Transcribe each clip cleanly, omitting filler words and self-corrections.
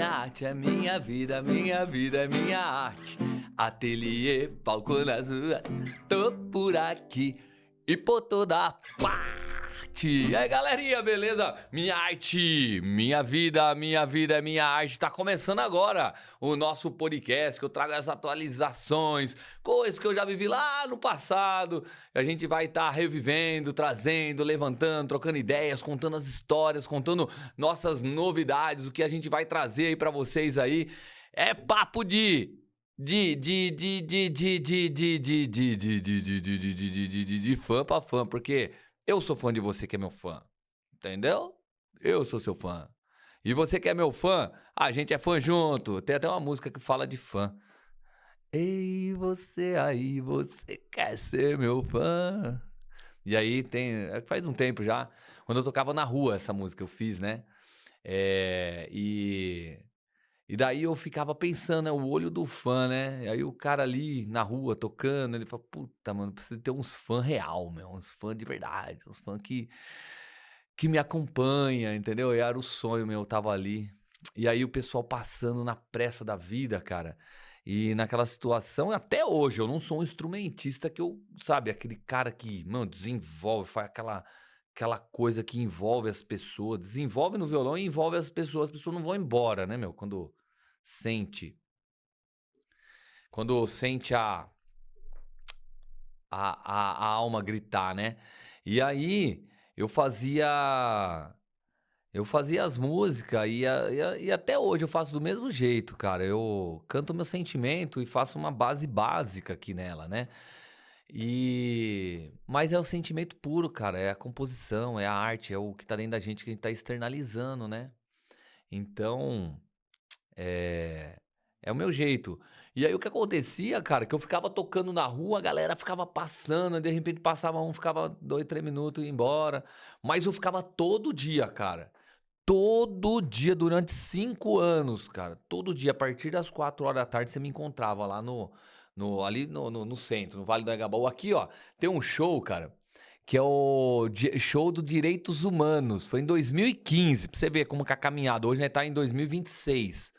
minha arte, é minha vida é minha arte. Ateliê, palco nas ruas, tô por aqui e por toda parte. E aí, galerinha, beleza? Minha arte, minha vida é minha arte. Tá começando agora o nosso podcast, que eu trago as atualizações, coisas que eu já vivi lá no passado. A gente vai estar revivendo, trazendo, levantando, trocando ideias, contando as histórias, contando nossas novidades, o que a gente vai trazer aí pra vocês aí. É papo de fã pra fã, porque eu sou fã de você que é meu fã, entendeu? Eu sou seu fã. E você que é meu fã, a gente é fã junto. Tem até uma música que fala de fã. Ei, você aí, você quer ser meu fã? E aí faz um tempo já, quando eu tocava na rua essa música eu fiz, né? É, e daí eu ficava pensando, o olho do fã, né? E aí o cara ali na rua tocando, ele fala, puta, mano, precisa ter uns fãs real, meu, uns fãs de verdade, uns fãs que me acompanha, entendeu? E era o sonho meu, eu tava ali. E aí o pessoal passando na pressa da vida, cara. E naquela situação, até hoje, eu não sou um instrumentista que eu, sabe, aquele cara que, mano, desenvolve, faz aquela coisa que envolve as pessoas, desenvolve no violão e envolve as pessoas não vão embora, né, meu? Sente, quando sente a alma gritar, né? E aí eu fazia eu fazia as músicas e até hoje eu faço do mesmo jeito, cara. Eu canto meu sentimento e faço uma base básica aqui nela, né? Mas é o sentimento puro, cara. É a composição, é a arte, é o que tá dentro da gente que a gente tá externalizando, né? Então, é, é o meu jeito. E aí o que acontecia, cara, que eu ficava tocando na rua, a galera ficava passando, de repente passava um, ficava 2, 3 minutos e ia embora. Mas eu ficava todo dia, cara. Todo dia, durante 5 anos, cara. Todo dia, a partir das 4 horas da tarde, você me encontrava lá ali no centro, no Vale do Anhangabaú. Aqui, ó, tem um show, cara, que é o show do Direitos Humanos. Foi em 2015, pra você ver como que a caminhada. Hoje, né, tá em 2026.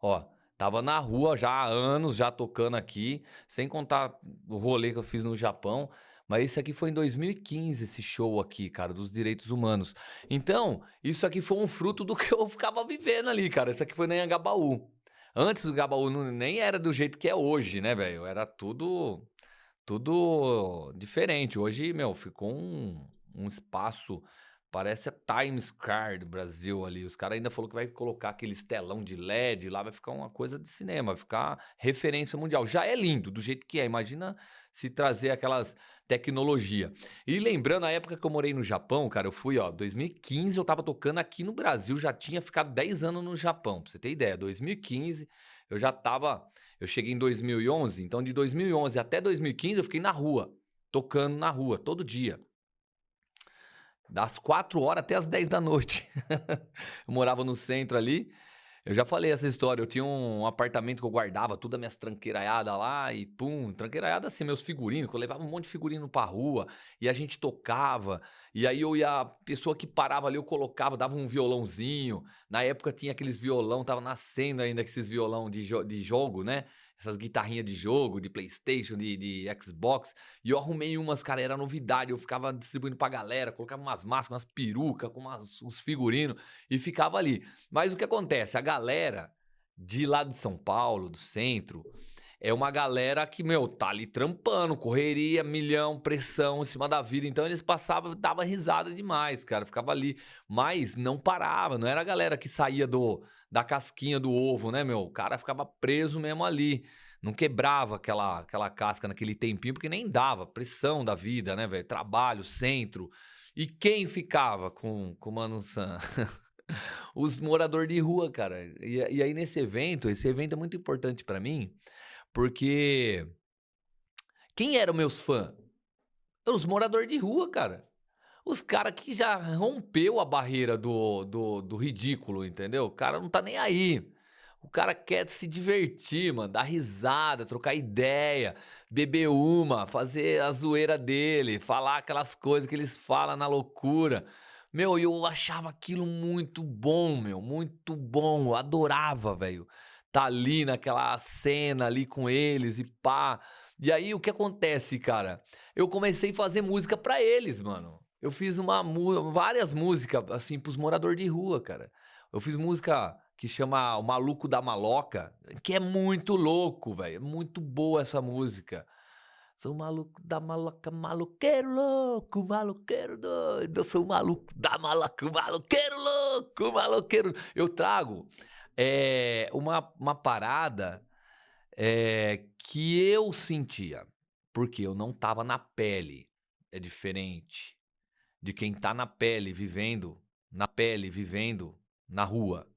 Ó, tava na rua já há anos, já tocando aqui, sem contar o rolê que eu fiz no Japão. Mas esse aqui foi em 2015, esse show aqui, cara, dos direitos humanos. Então, isso aqui foi um fruto do que eu ficava vivendo ali, cara. Isso aqui foi no Anhangabaú. Antes do Gabaú nem era do jeito que é hoje, né, velho? Era tudo diferente. Hoje, meu, ficou um espaço, parece a Times Square do Brasil ali. Os caras ainda falou que vai colocar aquele telão de LED lá, vai ficar uma coisa de cinema, vai ficar referência mundial. Já é lindo do jeito que é. Imagina se trazer aquelas tecnologia. E lembrando a época que eu morei no Japão, cara, eu fui, ó, 2015 eu tava tocando aqui no Brasil, já tinha ficado 10 anos no Japão, pra você ter ideia. 2015 eu já tava eu cheguei em 2011, então de 2011 até 2015 eu fiquei na rua, tocando na rua, todo dia. Das 4 horas até as 10 da noite. Eu morava no centro ali. Eu já falei essa história. Eu tinha um apartamento que eu guardava todas as minhas tranqueiraiadas lá e pum, tranqueiraiada assim, meus figurinos, que eu levava um monte de figurino pra rua e a gente tocava. E aí a pessoa que parava ali, eu colocava, dava um violãozinho. Na época tinha aqueles violão, tava nascendo ainda esses violão de jogo, né? Essas guitarrinhas de jogo, de PlayStation, de Xbox. E eu arrumei umas, cara, era novidade. Eu ficava distribuindo pra galera, colocava umas máscaras, umas perucas, com uns figurinos e ficava ali. Mas o que acontece? A galera de lá de São Paulo, do centro, é uma galera que, meu, tá ali trampando, correria, milhão, pressão em cima da vida. Então eles passavam, dava risada demais, cara, ficava ali. Mas não parava, não era a galera que saía da casquinha do ovo, né, meu? O cara ficava preso mesmo ali. Não quebrava aquela casca naquele tempinho, porque nem dava, pressão da vida, né, velho? Trabalho, centro. E quem ficava com o Mano Sam? Os moradores de rua, cara. E aí nesse evento, esse evento é muito importante pra mim, porque quem eram meus fãs? Os moradores de rua, cara. Os cara que já rompeu a barreira do ridículo, entendeu? O cara não tá nem aí. O cara quer se divertir, mano, dar risada, trocar ideia, beber uma, fazer a zoeira dele, falar aquelas coisas que eles falam na loucura. Meu, e eu achava aquilo muito bom, meu, muito bom. Eu adorava, velho, tá ali naquela cena ali com eles e pá. E aí o que acontece, cara? Eu comecei a fazer música pra eles, mano. Eu fiz várias músicas, assim, para os morador de rua, cara. Eu fiz música que chama O Maluco da Maloca, que é muito louco, velho. É muito boa essa música. Sou maluco da maloca, maloqueiro louco, maloqueiro doido. Eu sou maluco da maloca, maloqueiro louco, maloqueiro. Eu trago uma parada que eu sentia, porque eu não tava na pele. É diferente de quem tá na pele, vivendo na rua.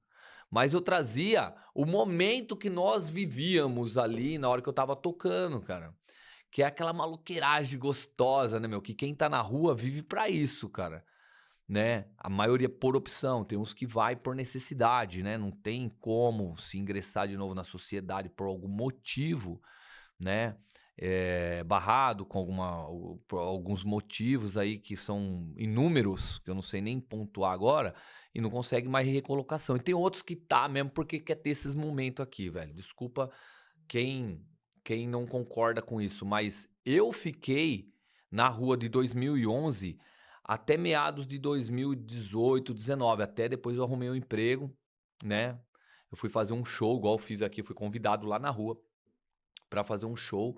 Mas eu trazia o momento que nós vivíamos ali na hora que eu estava tocando, cara. Que é aquela maluqueiragem gostosa, né, meu? Que quem tá na rua vive pra isso, cara, né? A maioria por opção, tem uns que vai por necessidade, né? Não tem como se ingressar de novo na sociedade por algum motivo, né, barrado com por alguns motivos aí que são inúmeros, que eu não sei nem pontuar agora, e não consegue mais recolocação. E tem outros que tá mesmo porque quer ter esses momentos aqui, velho. Desculpa quem quem não concorda com isso, mas eu fiquei na rua de 2011 até meados de 2018, 19, até depois eu arrumei um emprego, né. Eu fui fazer um show, igual eu fiz aqui, fui convidado lá na rua pra fazer um show,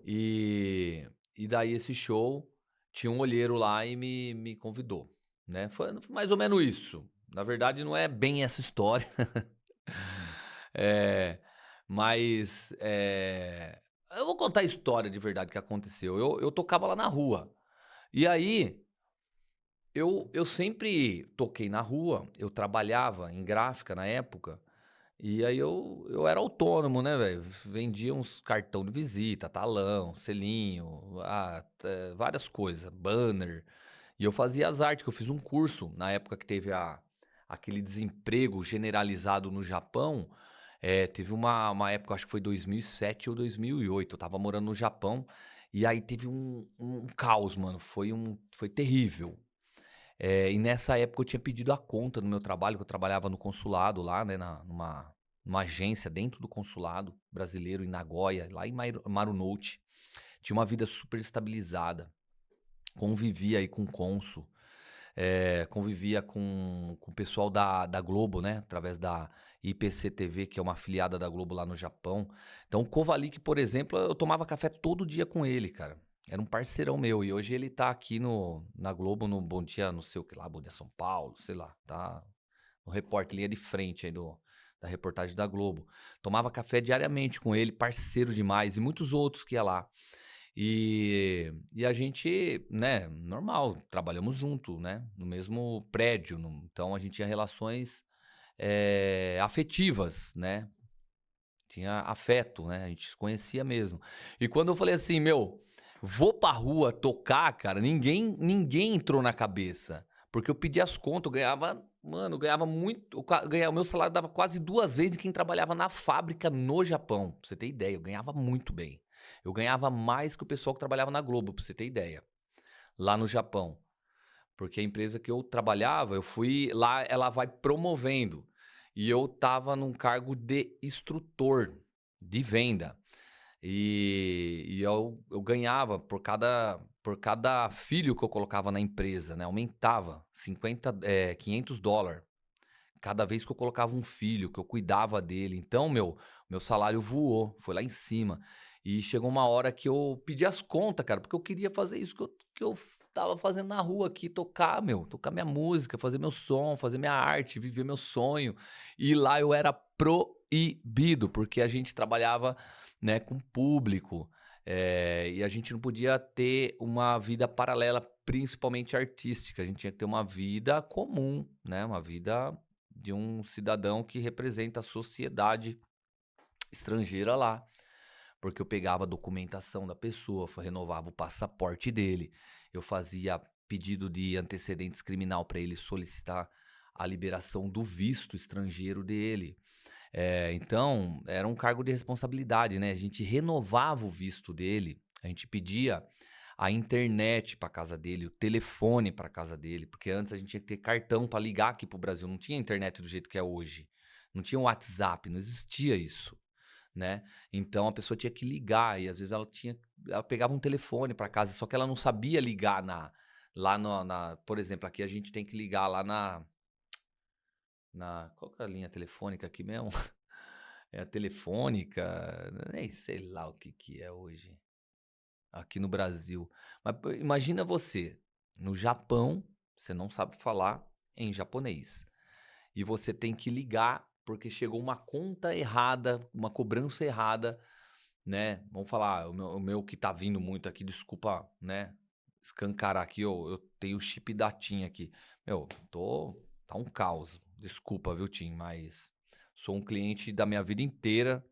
e daí esse show, tinha um olheiro lá e me convidou, né. Foi mais ou menos isso. Na verdade não é bem essa história. Eh, mas, eu vou contar a história de verdade que aconteceu. Eu tocava lá na rua, e aí eu sempre toquei na rua, eu trabalhava em gráfica na época, e aí eu era autônomo, né, velho. Vendia uns cartão de visita, talão, selinho, várias coisas, banner. E eu fazia as artes, que eu fiz um curso na época que teve aquele desemprego generalizado no Japão. Teve uma época, acho que foi 2007 ou 2008, eu estava morando no Japão, e aí teve um caos, mano, foi terrível. E nessa época eu tinha pedido a conta no meu trabalho, que eu trabalhava no consulado lá, né, numa agência dentro do consulado brasileiro em Nagoya, lá em Marunouchi. Tinha uma vida super estabilizada, convivia aí com o cônsul, convivia com o pessoal da Globo, né, através da IPC-TV, que é uma afiliada da Globo lá no Japão. Então o Kovalik, por exemplo, eu tomava café todo dia com ele, cara. Era um parceirão meu e hoje ele tá aqui na Globo no Bom Dia, não sei o que lá, Bom Dia São Paulo, sei lá, tá no repórter, linha de frente aí da reportagem da Globo. Tomava café diariamente com ele, parceiro demais, e muitos outros que ia lá. E a gente, né, normal, trabalhamos junto, né, no mesmo prédio, então a gente tinha relações, afetivas, né, tinha afeto, né, a gente se conhecia mesmo. E quando eu falei assim: "Meu, vou pra rua tocar", cara, ninguém entrou na cabeça, porque eu pedi as contas, eu ganhava, mano, eu ganhava muito, o meu salário dava quase 2 vezes quem trabalhava na fábrica no Japão, pra você ter ideia, eu ganhava muito bem. Eu ganhava mais que o pessoal que trabalhava na Globo, pra você ter ideia, lá no Japão. Porque a empresa que eu trabalhava, eu fui lá, ela vai promovendo. E eu estava num cargo de instrutor de venda. E eu ganhava por cada filho que eu colocava na empresa, né? Aumentava 500 dólares cada vez que eu colocava um filho, que eu cuidava dele. Então, meu salário voou, foi lá em cima. E chegou uma hora que eu pedi as contas, cara, porque eu queria fazer isso que eu estava fazendo na rua aqui, tocar, tocar minha música, fazer meu som, fazer minha arte, viver meu sonho. E lá eu era proibido, porque a gente trabalhava, né, com público, e a gente não podia ter uma vida paralela, principalmente artística. A gente tinha que ter uma vida comum, né, uma vida de um cidadão que representa a sociedade estrangeira lá, porque eu pegava a documentação da pessoa, renovava o passaporte dele, eu fazia pedido de antecedentes criminal para ele solicitar a liberação do visto estrangeiro dele. Então, era um cargo de responsabilidade, né? A gente renovava o visto dele, a gente pedia a internet pra casa dele, o telefone pra casa dele, porque antes a gente tinha que ter cartão pra ligar aqui pro Brasil, não tinha internet do jeito que é hoje, não tinha WhatsApp, não existia isso, né. Então a pessoa tinha que ligar e às vezes ela pegava um telefone pra casa, só que ela não sabia ligar lá na por exemplo, aqui a gente tem que ligar lá qual que é a linha telefônica aqui mesmo? É a telefônica, nem sei lá o que que é hoje, aqui no Brasil. Mas pô, imagina você, no Japão, você não sabe falar em japonês, e você tem que ligar, porque chegou uma conta errada, uma cobrança errada, né, vamos falar, o meu que tá vindo muito aqui, desculpa, né, escancarar aqui, eu tenho chip da TIM aqui. Meu, tá um caos, desculpa, viu, TIM, mas sou um cliente da minha vida inteira,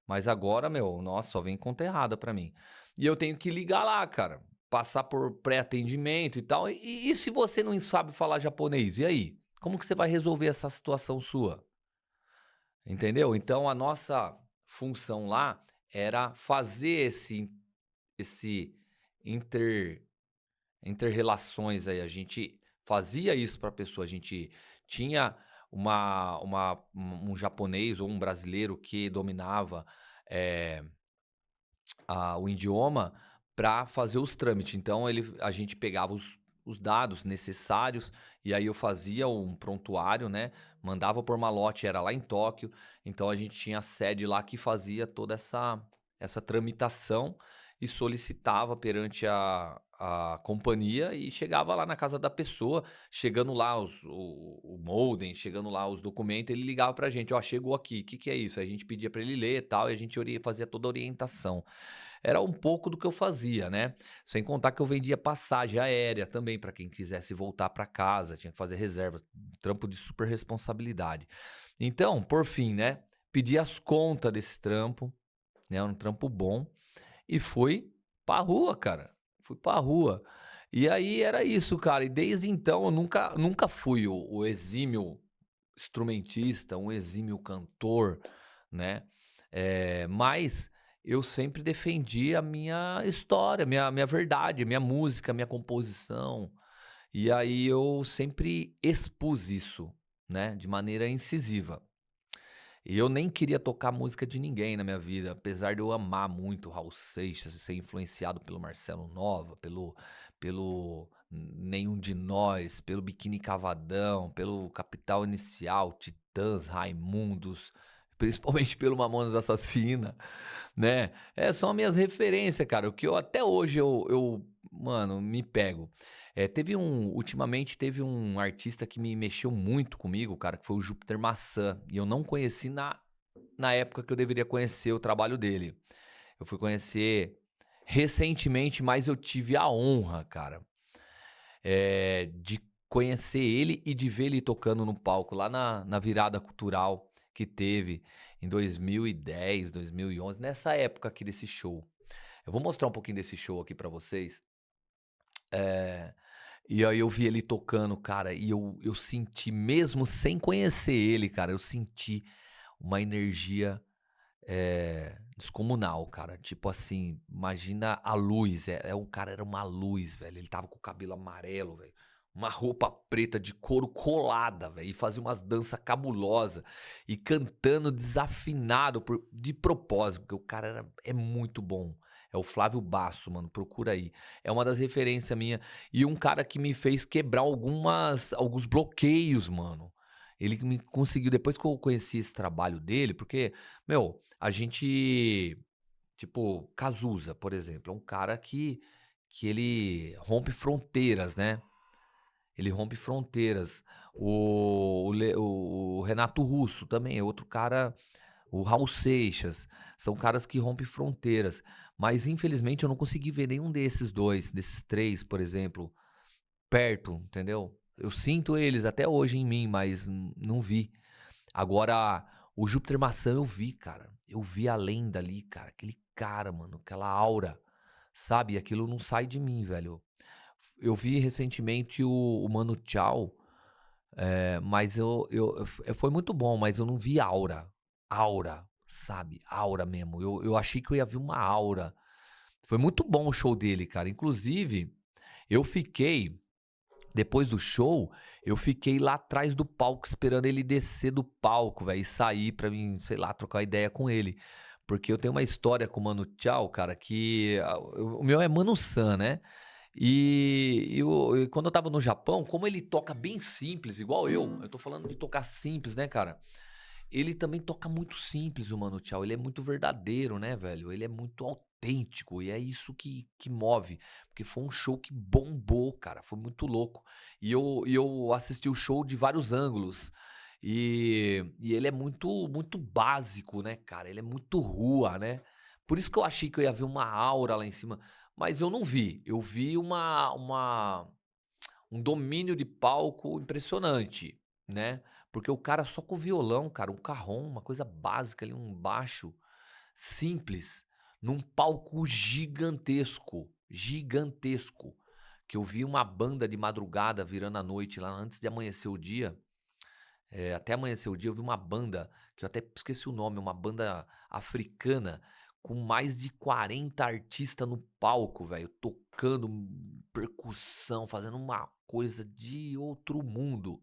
mas agora, meu, nossa, só vem conta errada pra mim. E eu tenho que ligar lá, cara, passar por pré-atendimento e tal. E se você não sabe falar japonês, e aí? Como que você vai resolver essa situação sua? Entendeu? Então a nossa função lá era fazer esse inter inter-relações aí, a gente fazia isso para a pessoa, a gente tinha um japonês ou um brasileiro que dominava, eh, o idioma para fazer os trâmites. Então a gente pegava os dados necessários, e aí eu fazia um prontuário, né, mandava por malote, era lá em Tóquio, então a gente tinha a sede lá que fazia toda essa tramitação e solicitava perante a companhia e chegava lá na casa da pessoa, chegando lá o modem, chegando lá os documentos, ele ligava pra gente: "Ó, chegou aqui, o que que é isso?" Aí a gente pedia para ele ler e tal, e a gente fazia toda a orientação. Era um pouco do que eu fazia, né. Sem contar que eu vendia passagem aérea também para quem quisesse voltar para casa, tinha que fazer reserva, um trampo de super responsabilidade. Então, por fim, né, pedi as contas desse trampo, né, um trampo bom, e fui pra rua, cara. Fui pra rua. E aí era isso, cara, e desde então eu nunca fui o exímio instrumentista, um exímio cantor, né, mas eu sempre defendi a minha história, minha verdade, minha música, minha composição, e aí eu sempre expus isso, né, de maneira incisiva. E eu nem queria tocar música de ninguém na minha vida, apesar de eu amar muito o Raul Seixas e ser influenciado pelo Marcelo Nova, pelo Nenhum de Nós, pelo Biquíni Cavadão, pelo Capital Inicial, Titãs, Raimundos, principalmente pelo Mamonas Assassina, né. São as minhas referências, cara, o que eu até hoje mano, me pego. Ultimamente teve um artista que me mexeu muito comigo, cara, que foi o Júpiter Maçã, e eu não conheci na época que eu deveria conhecer o trabalho dele. Eu fui conhecer recentemente, mas eu tive a honra, cara, de conhecer ele e de ver ele tocando no palco lá na virada cultural que teve em 2010, 2011, nessa época aqui desse show. Eu vou mostrar um pouquinho desse show aqui pra vocês. Eh, e aí eu vi ele tocando, cara, e eu senti, mesmo sem conhecer ele, cara, eu senti uma energia, descomunal, cara. Tipo assim, imagina a luz, o cara era uma luz, velho. Ele estava com o cabelo amarelo, velho, uma roupa preta de couro colada, velho, e fazia umas dança cabulosa e cantando desafinado de propósito, porque o cara é muito bom. É o Flávio Basso, mano, procura aí. É uma das referências minha e um cara que me fez quebrar alguns bloqueios, mano. Ele que me conseguiu, depois que eu conheci esse trabalho dele, porque, meu, a gente, tipo, Cazuza, por exemplo, é um cara que ele rompe fronteiras, né. Ele rompe fronteiras. O Renato Russo também é outro cara, o Raul Seixas, são caras que rompem fronteiras. Mas infelizmente eu não consegui ver nenhum desses 2, desses 3, por exemplo, perto, entendeu. Eu sinto eles até hoje em mim, mas não vi. Agora, o Júpiter Maçã eu vi, cara. Eu vi a lenda ali, cara. Aquele cara, mano, aquela aura, sabe? Aquilo não sai de mim, velho. Eu vi recentemente o Mano Chao, mas foi muito bom, mas eu não vi aura. Aura, sabe? Aura mesmo. Eu achei que eu ia ver uma aura. Foi muito bom o show dele, cara. Inclusive, eu fiquei depois do show, eu fiquei lá atrás do palco esperando ele descer do palco, velho, e sair pra mim, sei lá, trocar ideia com ele. Porque eu tenho uma história com o Mano Chao, cara, que o meu é Mano San, né? E quando eu estava no Japão, como ele toca bem simples, igual eu tô falando de tocar simples, né, cara? Ele também toca muito simples, o Mano Chao. Ele é muito verdadeiro, né, velho? Ele é muito autêntico e é isso que move. Porque foi um show que bombou, cara. Foi muito louco. E eu assisti o show de vários ângulos. E ele é muito básico, né, cara? Ele é muito rua, né? Por isso que eu achei que eu ia ver uma aura lá em cima. Mas eu não vi. Eu vi um domínio de palco impressionante, né? Porque o cara só com violão, cara, um carrom, uma coisa básica ali, um baixo simples, num palco gigantesco, gigantesco. Que eu vi uma banda de madrugada virando a noite lá antes de amanhecer o dia. Até amanhecer o dia eu vi uma banda, que eu até esqueci o nome, uma banda africana com mais de 40 artistas no palco, velho, tocando percussão, fazendo uma coisa de outro mundo.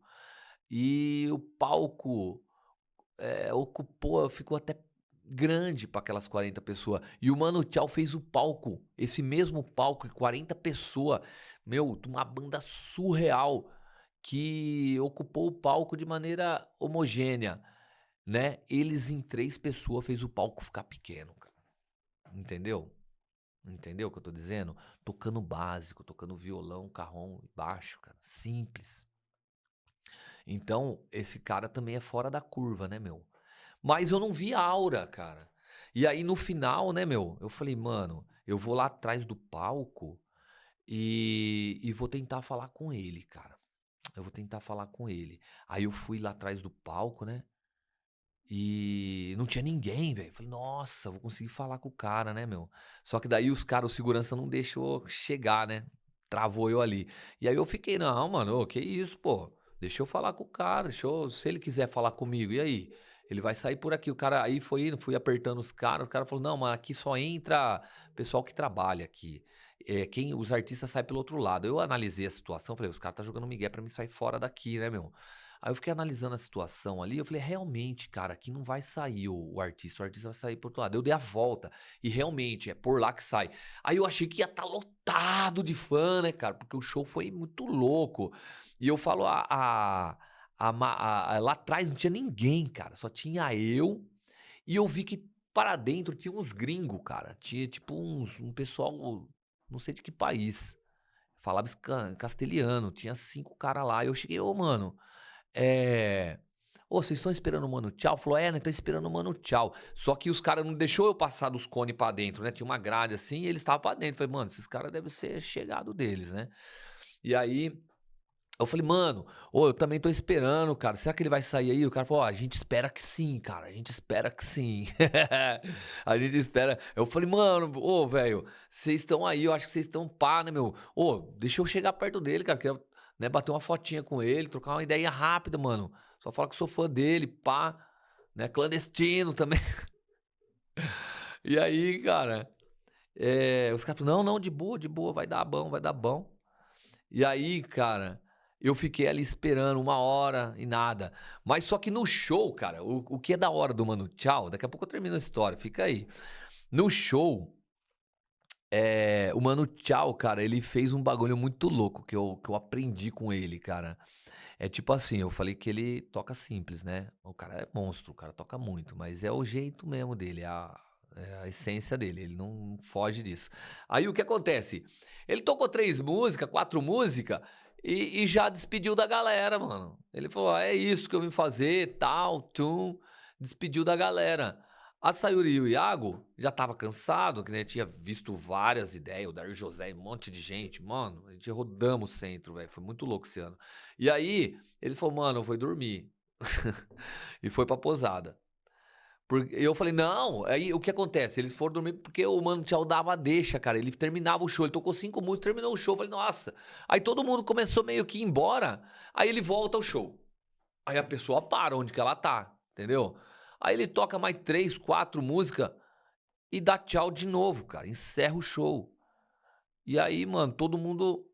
E o palco, ocupou ficou até grande para aquelas 40 pessoa. E o Mano Chao fez o palco, esse mesmo palco, e 40 pessoa, meu, uma banda surreal, que ocupou o palco de maneira homogênea, né. Eles em 3 pessoa fez o palco ficar pequeno, cara. Entendeu? Entendeu o que eu tô dizendo? Tocando básico, tocando violão, carrom e baixo, cara, simples. Então, esse cara também é fora da curva, né, meu. Mas eu não vi aura, cara. E aí no final, né, meu, eu falei: "Mano, eu vou lá atrás do palco e vou tentar falar com ele, cara. Eu vou tentar falar com ele". Aí eu fui lá atrás do palco, né, e não tinha ninguém, velho. Falei: "Nossa, vou conseguir falar com o cara, né, meu". Só que daí os caras, o segurança não deixou chegar, né, travou eu ali. E aí eu fiquei: "Não, mano, ô, que isso, pô, deixa eu falar com o cara, deixa eu se ele quiser falar comigo, e aí? Ele vai sair por aqui". O cara aí foi indo, fui apertando os caras, o cara falou: "Não, mas aqui só entra pessoal que trabalha aqui. Quem os artistas saem pelo outro lado". Eu analisei a situação, falei: "Os caras tá jogando migué pra me sair fora daqui, né, meu". Aí eu fiquei analisando a situação ali, eu falei: "Realmente, cara, aqui não vai sair o artista vai sair por outro lado". Eu dei a volta e realmente é por lá que sai. Aí eu achei que ia estar lotado de fã, né, cara, porque o show foi muito louco. E eu falo lá atrás não tinha ninguém, cara, só tinha eu e eu vi que para dentro tinha uns gringos, cara, tinha tipo um pessoal, não sei de que país, falava castelhano, tinha 5 cara lá, e eu cheguei: "Ô mano, é. Ô, vocês estão esperando o Mano Tchau?" Falou: "É, né, tá esperando o Mano Tchau". Só que os caras não deixou eu passar dos cone pra dentro, né, tinha uma grade assim e eles estavam pra dentro. Falei: "Mano, esses caras devem ser chegado deles, né". E aí, eu falei: "Mano, ô, eu também tô esperando, cara, será que ele vai sair aí?" O cara falou: "Ó, a gente espera que sim, cara, a gente espera que sim". A gente espera. Eu falei: "Mano, ô, velho, vocês estão aí, eu acho que vocês estão pá, né, meu. Ô, deixa eu chegar perto dele, cara, quero, né, bater uma fotinha com ele, trocar uma ideia rápida, mano. Só falar que eu sou fã dele, pá, né, clandestino também". E aí, cara, os caras falaram: "Não, não, de boa, vai dar bom, vai dar bom". E aí, cara, eu fiquei ali esperando 1 hora e nada. Mas só que no show, cara, o que é da hora do Mano Tchau, daqui a pouco eu termino a história, fica aí. No show, o Mano Tchau, cara, ele fez um bagulho muito louco que eu aprendi com ele, cara. É tipo assim, eu falei que ele toca simples, né? O cara é monstro, o cara toca muito, mas é o jeito mesmo dele, é a essência dele, ele não foge disso. Aí o que acontece? Ele tocou 3 músicas, 4 músicas e já despediu da galera, mano. Ele falou: "Ah, é isso que eu vim fazer, tal, tum", despediu da galera. A Sayuri e o Iago já estava cansado, que né, tinha visto várias ideias, o Dario José, um monte de gente, mano, a gente rodamos o centro, velho, foi muito louco esse ano. E aí, ele falou: "Mano, eu vou dormir". E foi pra posada. E eu falei: "Não", aí o que acontece, eles foram dormir porque o Mano Tchau dava deixa, cara, ele terminava o show, ele tocou 5 músicas, terminou o show, eu falei: "Nossa". Aí todo mundo começou meio que ir embora, aí ele volta ao show. Aí a pessoa para onde que ela tá, entendeu? Aí ele toca mais 3, 4 música, e dá tchau de novo, cara, encerra o show. E aí, mano, todo mundo,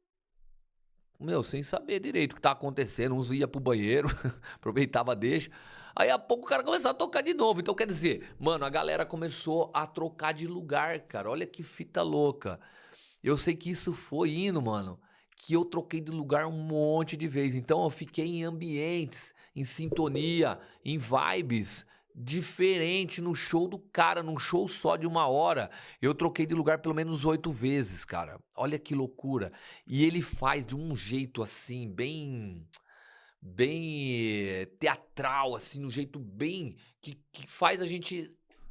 meu, sem saber direito o que tá acontecendo, uns ia pro banheiro, aproveitava deixa. Aí a pouco o cara começava a tocar de novo. Então quer dizer, mano, a galera começou a trocar de lugar, cara. Olha que fita louca. Eu sei que isso foi indo, mano, que eu troquei de lugar um monte de vezes. Então eu fiquei em ambientes, em sintonia, em vibes diferente no show do cara, num show só de 1 hora. Eu troquei de lugar pelo menos 8 vezes, cara. Olha que loucura. E ele faz de um jeito assim, bem teatral, assim, um jeito bem que faz a gente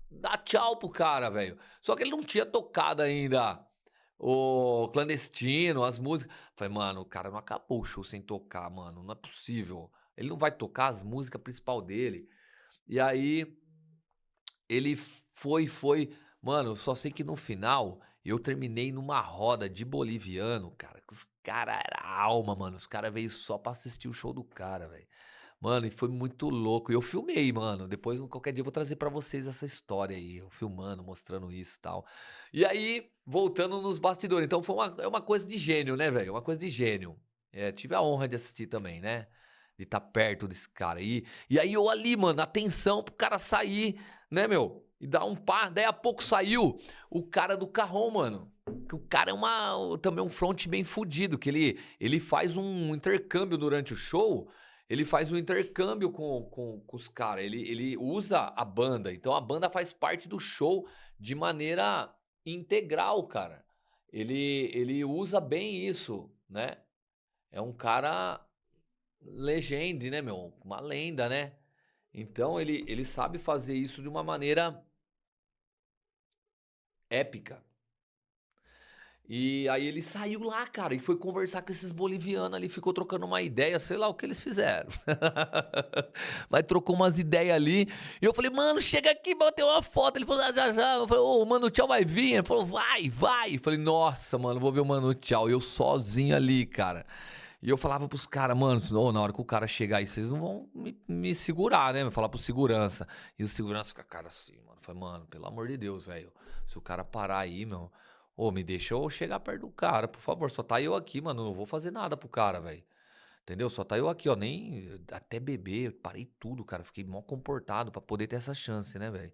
dar tchau pro cara, velho. Só que ele não tinha tocado ainda o Clandestino, as músicas. Falei: "Mano, o cara não acabou o show sem tocar, mano, não é possível. Ele não vai tocar as músicas principal dele". E aí ele foi. Mano, eu só sei que no final eu terminei numa roda de boliviano, cara, que os cara era alma, mano. Os cara veio só pra assistir o show do cara, velho. Mano, e foi muito louco. E eu filmei, mano. Depois, qualquer dia, eu vou trazer pra vocês essa história aí. Eu filmando, mostrando isso e tal. E aí, voltando nos bastidores. Então, é uma coisa de gênio, né, velho? Uma coisa de gênio. É, tive a honra de assistir também, né? De estar perto desse cara aí. E aí, eu ali, mano, atenção pro cara sair, né, meu? E dar um pá. Daí a pouco saiu o cara do carrão, mano. Que o cara é também um front bem fudido. Que ele faz um intercâmbio durante o show. Ele faz um intercâmbio com os caras, ele usa a banda, então a banda faz parte do show de maneira integral, cara. Ele usa bem isso, né. É um cara legend, né, meu, uma lenda, né. Então ele sabe fazer isso de uma maneira épica. E aí ele saiu lá, cara, e foi conversar com esses bolivianos ali, ficou trocando uma ideia, sei lá o que eles fizeram. Mas trocou umas ideias ali, e eu falei: "Mano, chega aqui, bater uma foto". Ele falou: "Ah, já, já". Eu falei: "Ô, o Mano Tchau vai vir?". Ele falou: "Vai, vai". Eu falei: "Nossa, mano, vou ver o Mano Tchau". E eu sozinho ali, cara. E eu falava pros caras: "Mano, ô, na hora que o cara chegar aí, vocês não vão me segurar, né". Falar pro segurança. E o segurança com a cara assim, mano. Eu falei: "Mano, pelo amor de Deus, velho, se o cara parar aí, meu, ô, me deixa eu chegar perto do cara, por favor. Só tá eu aqui, mano. Não vou fazer nada pro cara, velho. Entendeu? Só tá eu aqui, ó. Nem até beber, parei tudo, cara. Fiquei mó comportado pra poder ter essa chance, né, velho?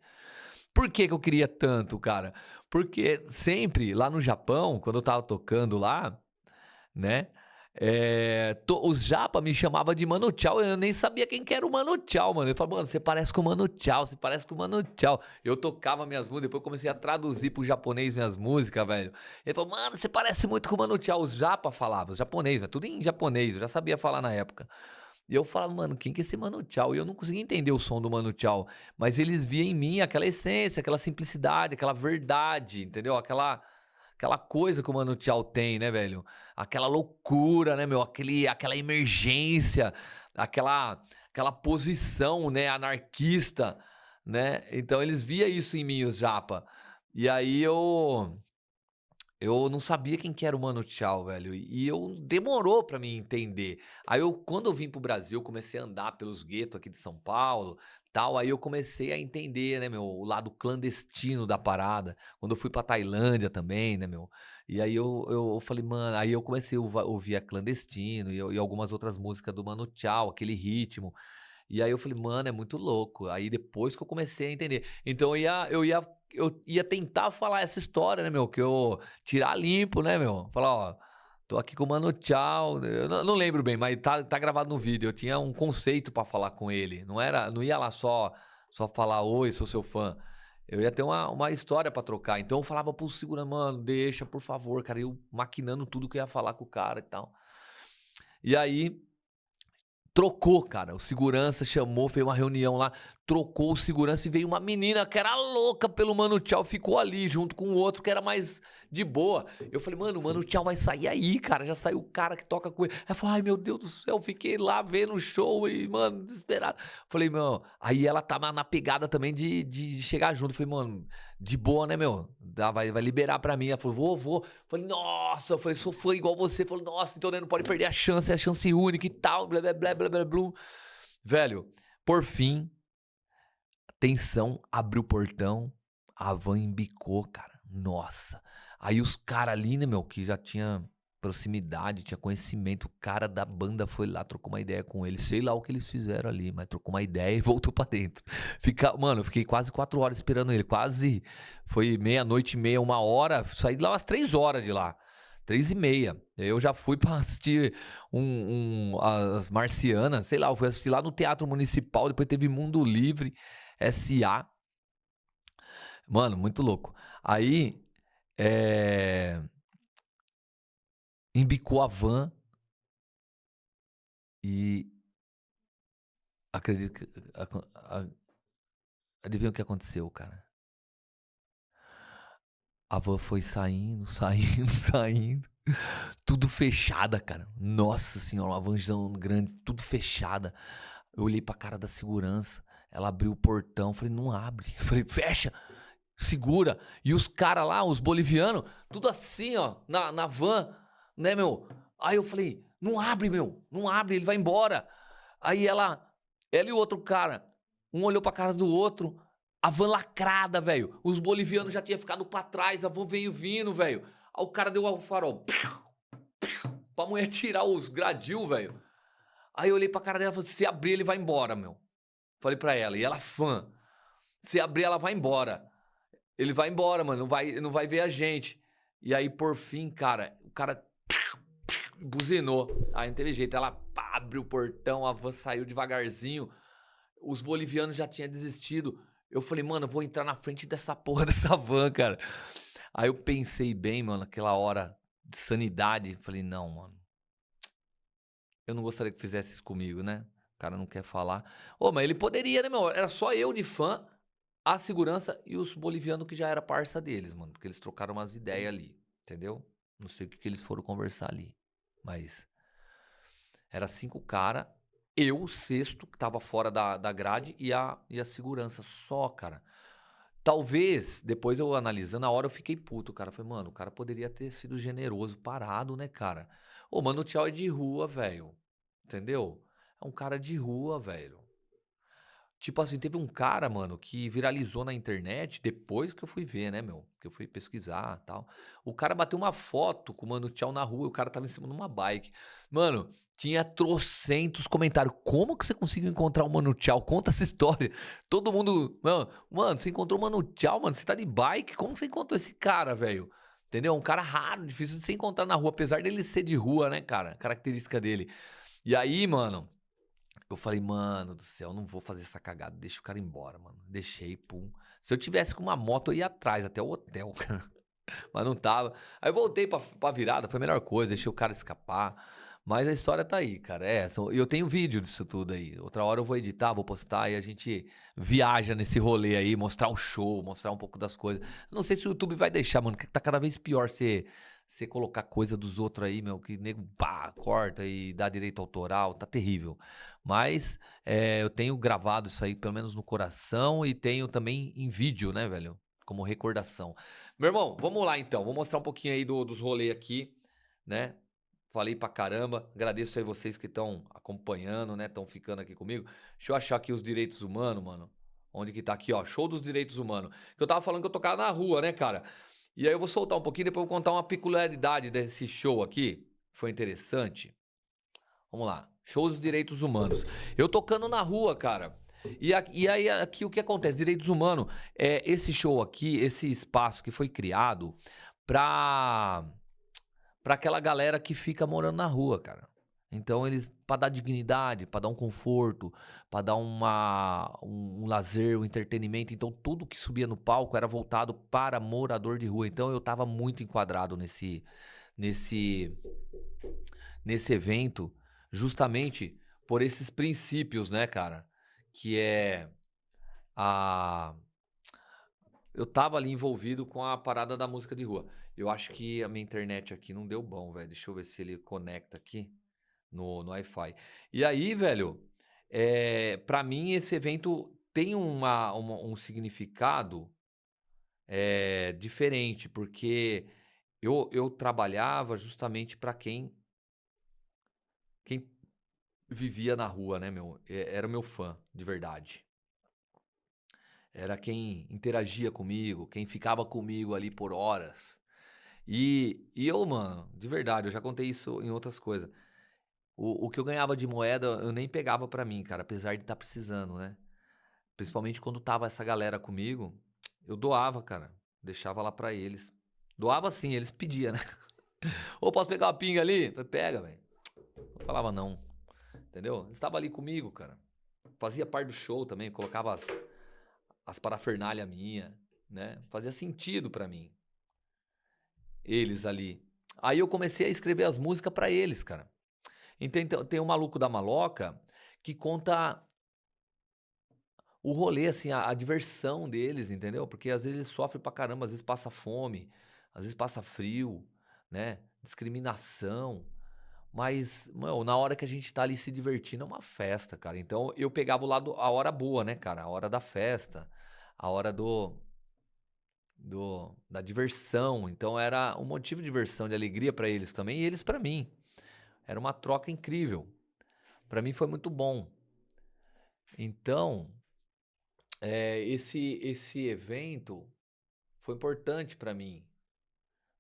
Por que que eu queria tanto, cara? Porque sempre lá no Japão, quando eu estava tocando lá, né, os japa me chamava de Mano Tchau, eu nem sabia quem que era o Mano Tchau, mano. Ele falou: "Mano, você parece com o Mano Tchau, você parece com o Mano Tchau". Eu tocava minhas músicas, depois eu comecei a traduzir para o japonês minhas músicas, velho. Ele falou: "Mano, você parece muito com o Mano Tchau". Os japa falavam, os japonês, tudo em japonês, eu já sabia falar na época. E eu falava: "Mano, quem que é esse Mano Tchau?". E eu não conseguia entender o som do Mano Tchau, mas eles viam em mim aquela essência, aquela simplicidade, aquela verdade, entendeu? Aquela coisa que o Mano Tchau tem, né, velho? Aquela loucura, né, meu? Aquela emergência, aquela posição, né, anarquista, né? Então eles via isso em mim, os japa. E aí eu não sabia quem que era o Mano Tchau, velho, e eu demorou pra mim entender. Aí quando eu vim para o Brasil, comecei a andar pelos guetos aqui de São Paulo, tal, aí eu comecei a entender, né, meu, o lado clandestino da parada. Quando eu fui pra Tailândia também, né, meu, e aí eu falei: "Mano", aí eu comecei a ouvir a Clandestino e algumas outras músicas do Mano Tchau, aquele ritmo. E aí eu falei: "Mano, é muito louco". Aí depois que eu comecei a entender. Então eu ia tentar falar essa história, né, meu, que eu tirar limpo, né, meu, falar: "Ó, tô aqui com o Mano Tchau". Eu não lembro bem, mas tá gravado no vídeo. Eu tinha um conceito pra falar com ele, não ia lá só falar: "Oi, sou seu fã". Eu ia ter uma história pra trocar. Então eu falava para o segurança: "Mano, deixa, por favor", cara. Eu maquinando tudo que eu ia falar com o cara e tal. E aí trocou, cara. O segurança chamou, fez uma reunião lá, trocou o segurança e veio uma menina que era louca pelo Mano Tchau, ficou ali junto com o outro que era mais de boa. Eu falei: "Mano, o Mano Tchau vai sair aí, cara. Já saiu o cara que toca com ele". Ela falou: "Ai, meu Deus do céu". Fiquei lá vendo o show e, mano, desesperado. Falei: "Meu". Aí ela tava na pegada também de chegar junto. Falei: "Mano, de boa, né, meu? Vai liberar pra mim". Ela falou: "Vou". Falei: "Nossa", eu falei: "Sou fã igual você". Falou: "Nossa, então né, não pode perder a chance, é a chance única e tal, blá blá blá blá blá blá". Velho, por fim, tensão, abriu o portão, A van embicou, cara. Nossa. Aí os caras ali, né, meu, que já tinha proximidade, tinha conhecimento, o cara da banda foi lá, trocou uma ideia com ele. Sei lá o que eles fizeram ali, mas trocou uma ideia e voltou pra dentro. Mano, eu fiquei quase 4 horas esperando ele. Quase. Foi meia-noite e meia, 1 hora. Saí de lá umas 3 horas de lá. 3h30. Eu já fui pra assistir as Marcianas, sei lá, eu fui assistir lá no Teatro Municipal, depois teve Mundo Livre, SA. Mano, muito louco. Aí, embicou a van e acredito que adivinha o que aconteceu, cara? A van foi saindo, saindo, saindo, tudo fechada, cara. Nossa senhora, uma vanzão grande, tudo fechada. Eu olhei pra cara da segurança, ela abriu o portão, falei: "Não abre". Falei: "Fecha, segura". E os caras lá, os bolivianos, tudo assim, ó, na van, né, meu? Aí eu falei: "Não abre, meu, não abre, ele vai embora". Aí ela e o outro cara, um olhou pra cara do outro, a van lacrada, velho. Os bolivianos já tinham ficado pra trás, a van veio vindo, velho. Aí o cara deu o farol, pra mulher tirar os gradil, velho. Aí eu olhei pra cara dela e falei: "Se abrir, ele vai embora, meu". Falei pra ela, e ela fã. "Se abrir, ela vai embora. Ele vai embora, mano, não vai ver a gente". E aí, por fim, cara, o cara buzinou. Aí não teve jeito, ela pá, abriu o portão, a van saiu devagarzinho. Os bolivianos já tinham desistido. Eu falei: "Mano, eu vou entrar na frente dessa porra dessa van, cara". Aí eu pensei bem, mano, aquela hora de sanidade, falei: "Não, mano, eu não gostaria que fizesse isso comigo, né". O cara não quer falar. Ô, mas ele poderia, né, meu? Era só eu de fã, a segurança e os bolivianos que já era parça deles, mano, porque eles trocaram umas ideias ali, entendeu? Não sei o que que eles foram conversar ali, mas era 5 cara, eu, o sexto, que estava fora da grade, e a segurança só, cara. Talvez, depois eu analisando, na hora eu fiquei puto, cara. Falei: "Mano, o cara poderia ter sido generoso, parado, né, cara". Ô, Mano Tchau é de rua, velho, entendeu? É um cara de rua, velho. Tipo assim, teve um cara, mano, que viralizou na internet depois que eu fui ver, né, meu, que eu fui pesquisar, e tal. O cara bateu uma foto com o Mano Tchau na rua e o cara estava em cima de uma bike. Mano, tinha trocentos comentários. "Como que você conseguiu encontrar o Mano Tchau? Conta essa história". Todo mundo: Mano, você encontrou o Mano Tchau, mano? Você tá de bike? Como você encontrou esse cara, velho?". Entendeu? Um cara raro, difícil de se encontrar na rua, apesar dele ser de rua, né, cara, característica dele. E aí, mano, eu falei: "Mano do céu, não vou fazer essa cagada, deixa o cara embora, mano". Deixei, pum. Se eu tivesse com uma moto, eu ia atrás até o hotel, mas não tava. Aí eu voltei pra virada, foi a melhor coisa, deixei o cara escapar. Mas a história tá aí, cara, é essa. E eu tenho vídeo disso tudo aí. Outra hora eu vou editar, vou postar e a gente viaja nesse rolê aí, mostrar o show, mostrar um pouco das coisas. Não sei se o YouTube vai deixar, mano, que tá cada vez pior você colocar coisa dos outros aí, meu, que nego, pá, corta e dá direito autoral, tá terrível. Mas eu tenho gravado isso aí, pelo menos no coração, e tenho também em vídeo, né, velho? Como recordação. Meu irmão, vamos lá então. Vou mostrar um pouquinho aí dos rolês aqui, né? Falei pra caramba. Agradeço aí vocês que estão acompanhando, né? Estão ficando aqui comigo. Deixa eu achar aqui os direitos humanos, mano. Onde que tá aqui, ó? Show dos direitos humanos. Que eu tava falando que eu tocava na rua, né, cara? E aí eu vou soltar um pouquinho, depois eu vou contar uma peculiaridade desse show aqui. Foi interessante. Vamos lá. Show dos direitos humanos. Eu tocando na rua, cara. E aí aqui o que acontece? Direitos humanos é esse show aqui, esse espaço que foi criado pra para aquela galera que fica morando na rua, cara. Então eles, para dar dignidade, para dar um conforto, para dar um lazer, um entretenimento, então tudo que subia no palco era voltado para morador de rua. Então eu estava muito enquadrado nesse nesse evento, justamente por esses princípios, né, cara? Que é a. Eu tava ali envolvido com a parada da música de rua. Eu acho que a minha internet aqui não deu bom, velho. Deixa eu ver se ele conecta aqui no Wi-Fi. E aí, velho, pra mim esse evento tem um significado diferente, porque eu trabalhava justamente pra quem vivia na rua, né, meu? Era o meu fã, de verdade. era quem interagia comigo, quem ficava comigo ali por horas. E eu, mano, de verdade, eu já contei isso em outras coisas. O que eu ganhava de moeda, eu nem pegava pra mim, cara, apesar de estar precisando, né? Principalmente quando tava essa galera comigo, eu doava, cara. Deixava lá pra eles. Doava assim, eles pediam, né? Ô, posso pegar uma pinga ali? Eu falei, pega, velho. Eu falava não, entendeu? Eles estavam ali comigo, cara. Fazia parte do show também, colocava as parafernália minha, né? Fazia sentido pra mim, eles ali. Aí eu comecei a escrever as músicas pra eles, cara. Então tem o Maluco da Maloca que conta o rolê, assim, a diversão deles, entendeu? Porque às vezes eles sofrem pra caramba, às vezes passa fome, às vezes passa frio, né? Discriminação. Mas, meu, na hora que a gente tá ali se divertindo é uma festa, cara. Então eu pegava o lado, a hora boa, né, cara? A hora da festa, a hora da diversão. Então era um motivo de diversão, de alegria pra eles também e eles pra mim. Era uma troca incrível. Pra mim foi muito bom. Então, esse evento foi importante pra mim.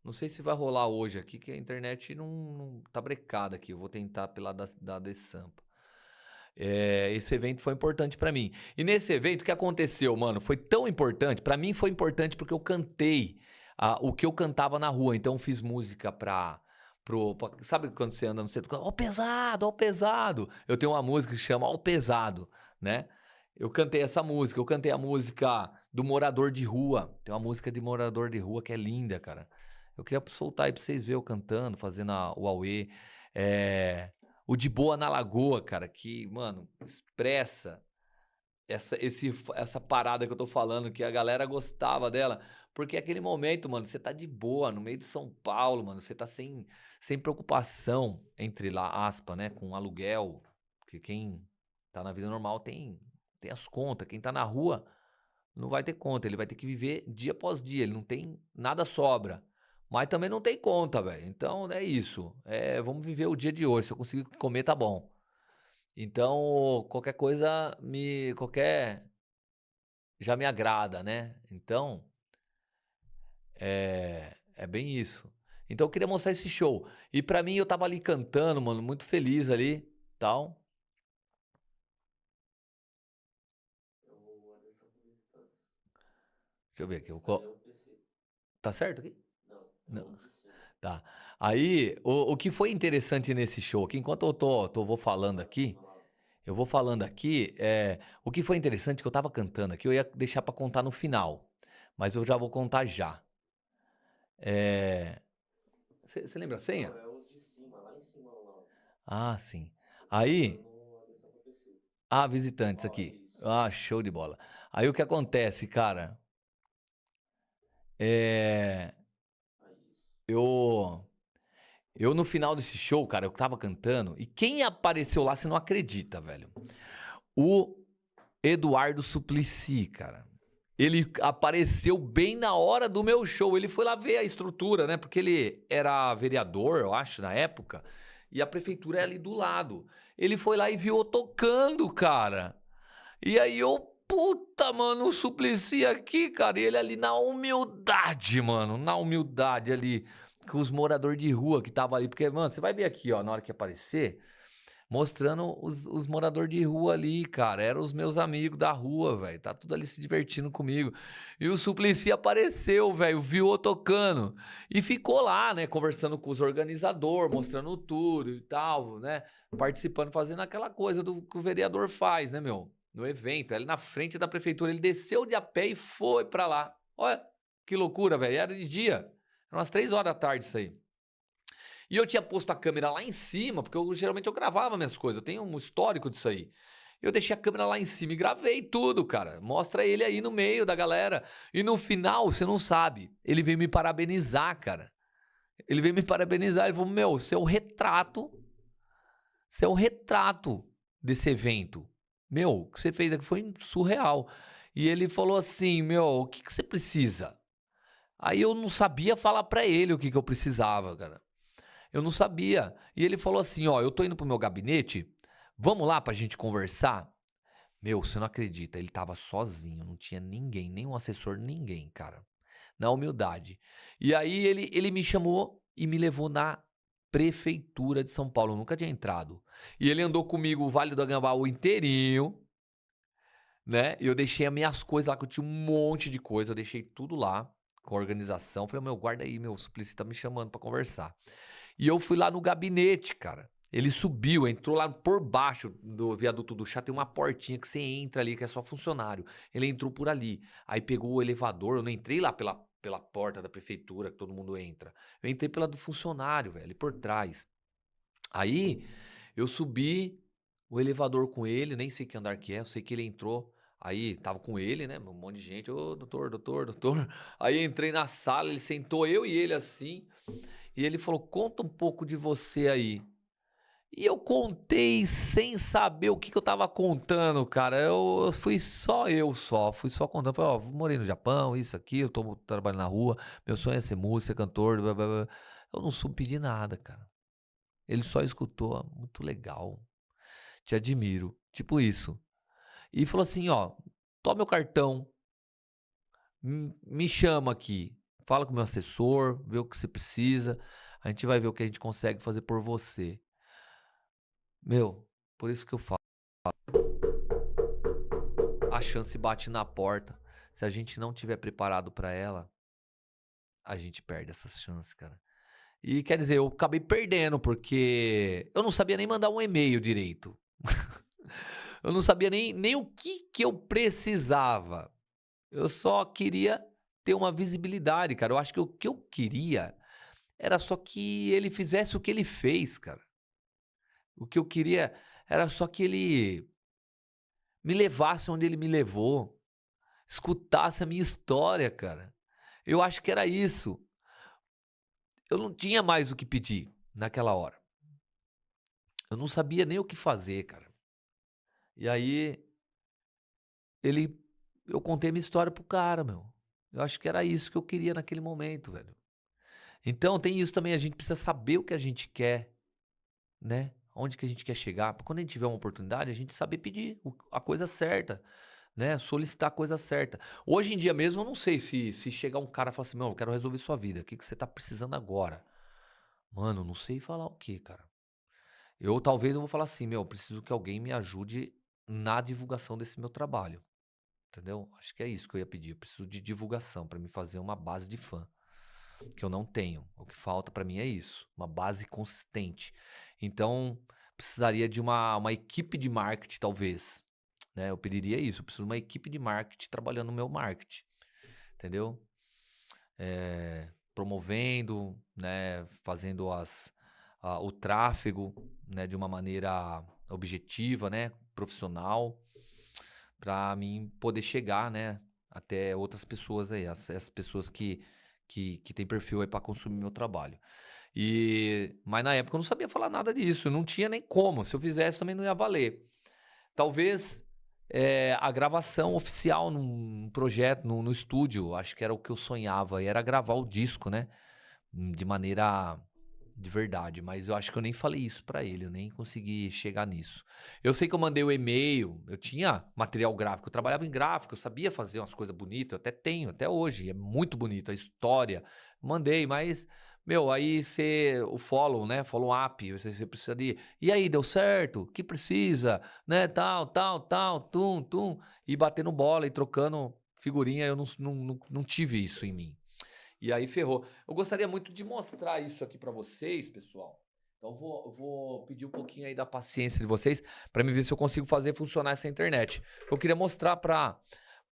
Não sei se vai rolar hoje aqui, que a internet não tá brecada aqui. Eu vou tentar pela da The Sampa. Esse evento foi importante pra mim. E nesse evento, o que aconteceu, mano? Foi tão importante. Pra mim foi importante porque eu cantei o que eu cantava na rua. Então eu fiz música sabe quando você anda no centro? Ó, o pesado, ó, o pesado. Eu tenho uma música que chama Ó, o pesado, né? Eu cantei essa música. Eu cantei a música do morador de rua. Tem uma música de morador de rua que é linda, cara. Eu queria soltar aí pra vocês verem eu cantando, fazendo o auê. É, o De Boa na Lagoa, cara, que, mano, expressa essa parada que eu tô falando, que a galera gostava dela. Porque é aquele momento, mano, você tá de boa no meio de São Paulo, mano, você tá sem preocupação, entre lá, aspa, né, com aluguel. Porque quem tá na vida normal tem as contas. Quem tá na rua não vai ter conta, ele vai ter que viver dia após dia, ele não tem nada sobra. Mas também não tem conta, velho. Então é isso. Vamos viver o dia de hoje. Se eu conseguir comer, tá bom. Então, qualquer coisa já me agrada, né? Então, é bem isso. Então eu queria mostrar esse show. E pra mim eu tava ali cantando, mano, muito feliz ali, tal. Deixa eu ver aqui. Tá certo aqui? Não. Tá. Aí, o que foi interessante nesse show, que enquanto eu vou falando aqui, o que foi interessante que eu tava cantando aqui, eu ia deixar pra contar no final, mas eu já vou contar já. É, você lembra a senha? Ah, sim. Aí, visitantes aqui. Ah, show de bola. Aí o que acontece, cara? É, eu eu no final desse show, cara, eu tava cantando e quem apareceu lá, você não acredita, velho. O Eduardo Suplicy, cara. Ele apareceu bem na hora do meu show. Ele foi lá ver a estrutura, né? Porque ele era vereador, eu acho, na época. E a prefeitura é ali do lado. Ele foi lá e viu eu tocando, cara. E aí eu, puta, mano, o Suplicy aqui, cara. E ele ali na humildade, mano. Na humildade ali. Com os moradores de rua que tava ali. Porque, mano, você vai ver aqui, ó, na hora que aparecer. Mostrando os moradores de rua ali, cara. Eram os meus amigos da rua, velho. Tá tudo ali se divertindo comigo. E o Suplicy apareceu, velho. Viu eu tocando. E ficou lá, né? Conversando com os organizadores, mostrando tudo e tal, né? Participando, fazendo aquela coisa que o vereador faz, né, meu? No evento. Ali na frente da prefeitura. Ele desceu de a pé e foi pra lá. Olha que loucura, velho. Era de dia. Eram umas 3 horas da tarde isso aí. E eu tinha posto a câmera lá em cima, porque geralmente eu gravava minhas coisas, eu tenho um histórico disso aí. Eu deixei a câmera lá em cima e gravei tudo, cara. Mostra ele aí no meio da galera. E no final, você não sabe, ele veio me parabenizar, cara. Ele veio me parabenizar e falou: Meu, você é o retrato desse evento. Meu, o que você fez aqui foi surreal. E ele falou assim: Meu, o que você precisa? Aí eu não sabia falar pra ele o que eu precisava, cara. Eu não sabia. E ele falou assim: Ó, eu tô indo pro meu gabinete, vamos lá pra gente conversar? Meu, você não acredita, ele estava sozinho, não tinha ninguém, nenhum assessor, ninguém, cara, na humildade. E aí ele me chamou e me levou na prefeitura de São Paulo, eu nunca tinha entrado. E ele andou comigo o Vale do Anhangabaú inteirinho, né, e eu deixei as minhas coisas lá, que eu tinha um monte de coisa, eu deixei tudo lá, com a organização, falei: "Meu, guarda aí, meu, o Suplicy tá me chamando pra conversar". E eu fui lá no gabinete, cara. Ele subiu, entrou lá por baixo do viaduto do chá, tem uma portinha que você entra ali, que é só funcionário. Ele entrou por ali. Aí pegou o elevador, eu não entrei lá pela porta da prefeitura, que todo mundo entra. Eu entrei pela do funcionário, velho, ali por trás. Aí eu subi o elevador com ele, nem sei que andar que é, eu sei que ele entrou. Aí tava com ele, né? Um monte de gente, ô doutor, doutor, doutor. Aí entrei na sala, ele sentou eu e ele assim. E ele falou: "Conta um pouco de você aí". E eu contei sem saber o que eu estava contando, cara. Eu fui só fui só contando. Falei: "Ó, morei no Japão, isso aqui, eu tô trabalhando na rua, meu sonho é ser músico, ser cantor, blá blá blá". Eu não soube pedir nada, cara. Ele só escutou: "Ah, muito legal, te admiro", tipo isso. E falou assim: "Ó, toma meu cartão, me chama aqui, fala com o meu assessor, vê o que você precisa, a gente vai ver o que a gente consegue fazer por você". Meu, por isso que eu falo, a chance bate na porta. Se a gente não tiver preparado pra ela, a gente perde essas chances, cara. E quer dizer, eu acabei perdendo, porque eu não sabia nem mandar um e-mail direito. Eu não sabia nem o que eu precisava. Eu só queria ter uma visibilidade, cara. Eu acho que o que eu queria era só que ele fizesse o que ele fez, cara. O que eu queria era só que ele me levasse onde ele me levou. Escutasse a minha história, cara. Eu acho que era isso. Eu não tinha mais o que pedir naquela hora. Eu não sabia nem o que fazer, cara. E aí ele eu contei minha história pro cara, meu. Eu acho que era isso que eu queria naquele momento, velho. Então tem isso também, a gente precisa saber o que a gente quer, né? Onde que a gente quer chegar. Pra quando a gente tiver uma oportunidade, a gente saber pedir a coisa certa, né? Solicitar a coisa certa. Hoje em dia mesmo, eu não sei se chegar um cara e falar assim: "Meu, eu quero resolver sua vida. O que que você tá precisando agora?". Mano, não sei falar o que, cara. Eu vou falar assim: "Meu, eu preciso que alguém me ajude na divulgação desse meu trabalho", entendeu? Acho que é isso que eu ia pedir. Eu preciso de divulgação para me fazer uma base de fã, que eu não tenho. O que falta para mim é isso, uma base consistente. Então, precisaria de uma equipe de marketing, talvez, né? Eu pediria isso. Eu preciso de uma equipe de marketing trabalhando no meu marketing, entendeu? Promovendo, né, fazendo o tráfego, né, de uma maneira objetiva, né, profissional, para mim poder chegar, né, até outras pessoas aí, as pessoas que têm perfil aí para consumir meu trabalho. Mas na época eu não sabia falar nada disso, não tinha nem como. Se eu fizesse também não ia valer. Talvez, a gravação oficial num projeto, no estúdio, acho que era o que eu sonhava, e era gravar o disco, né, de maneira de verdade, mas eu acho que eu nem falei isso pra ele, eu nem consegui chegar nisso. Eu sei que eu mandei o e-mail, eu tinha material gráfico, eu trabalhava em gráfico, eu sabia fazer umas coisas bonitas, eu até tenho, até hoje, é muito bonito a história. Mandei, mas, meu, aí você, o follow, né, follow up, você precisa de, e aí, deu certo? O que precisa? Né, tal, tal, tal, tum, tum, e batendo bola e trocando figurinha, eu não tive isso em mim. E aí ferrou. Eu gostaria muito de mostrar isso aqui pra vocês, pessoal. Então eu vou pedir um pouquinho aí da paciência de vocês pra me ver se eu consigo fazer funcionar essa internet. Eu queria mostrar pra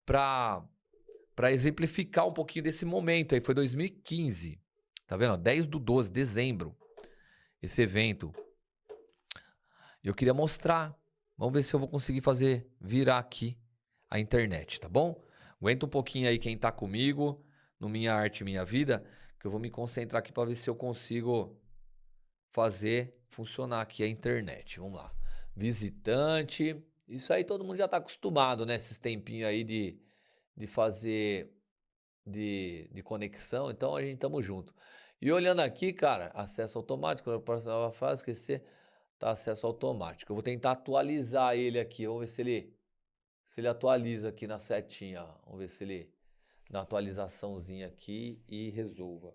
para exemplificar um pouquinho desse momento aí. Foi 2015. Tá vendo? 10/12, dezembro, esse evento. Eu queria mostrar. Vamos ver se eu vou conseguir fazer virar aqui a internet, tá bom? Aguenta um pouquinho aí quem tá comigo no Minha Arte Minha Vida, que eu vou me concentrar aqui para ver se eu consigo fazer funcionar aqui a internet. Vamos lá. Visitante. Isso aí todo mundo já tá acostumado, né? Esses tempinhos aí de fazer de conexão, então a gente tamo junto. E olhando aqui, cara, acesso automático, a próxima fase, esquecer, tá acesso automático. Eu vou tentar atualizar ele aqui, vamos ver se ele Se ele atualiza aqui na setinha, ó. Vamos ver se ele dá uma atualizaçãozinha aqui e resolva.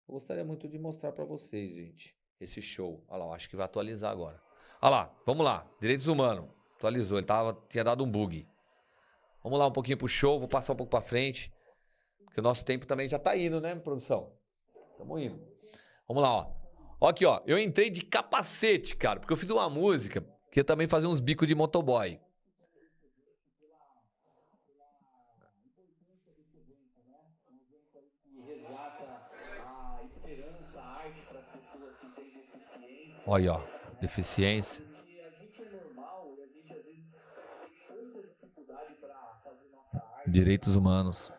Eu gostaria muito de mostrar pra vocês, gente, esse show. Olha lá, eu acho que vai atualizar agora. Olha lá, vamos lá. Direitos humanos. Atualizou, ele tinha dado um bug. Vamos lá um pouquinho pro show, vou passar um pouco pra frente. Porque o nosso tempo também já tá indo, né, produção? Tamo indo. Vamos lá, ó. Ó aqui, ó. Eu entrei de capacete, cara, porque eu fiz uma música que eu também fazia uns bicos de motoboy. Olha, ó, deficiência. Direitos humanos.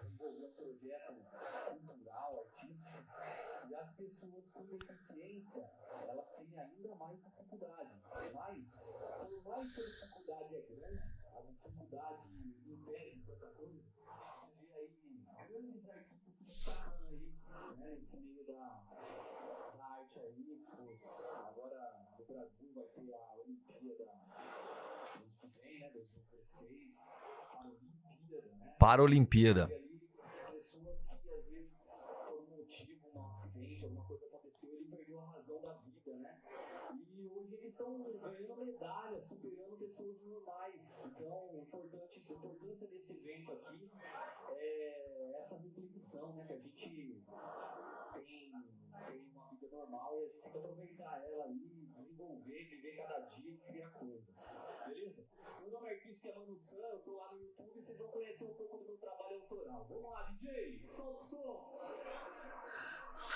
Paralimpíada.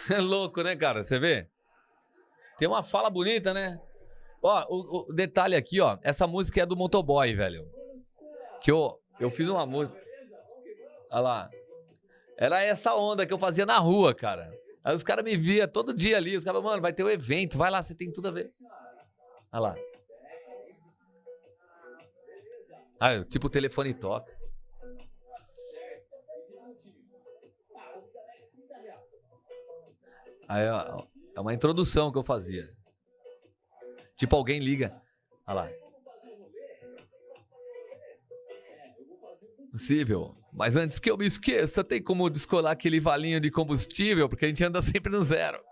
É louco, né, cara? Você vê? Tem uma fala bonita, né? Ó, o detalhe aqui, ó. Essa música é do Motoboy, velho. Que eu fiz uma música. Olha lá. Era essa onda que eu fazia na rua, cara. Aí os caras me viam todo dia ali. Os caras, mano, vai ter um evento. Vai lá, você tem tudo a ver. Olha lá. Ah, tipo o telefone toca. Aí, ó, é uma introdução que eu fazia. Tipo, alguém liga. Olha lá. Possível. Mas antes que eu me esqueça, tem como descolar aquele valinho de combustível, porque a gente anda sempre no zero.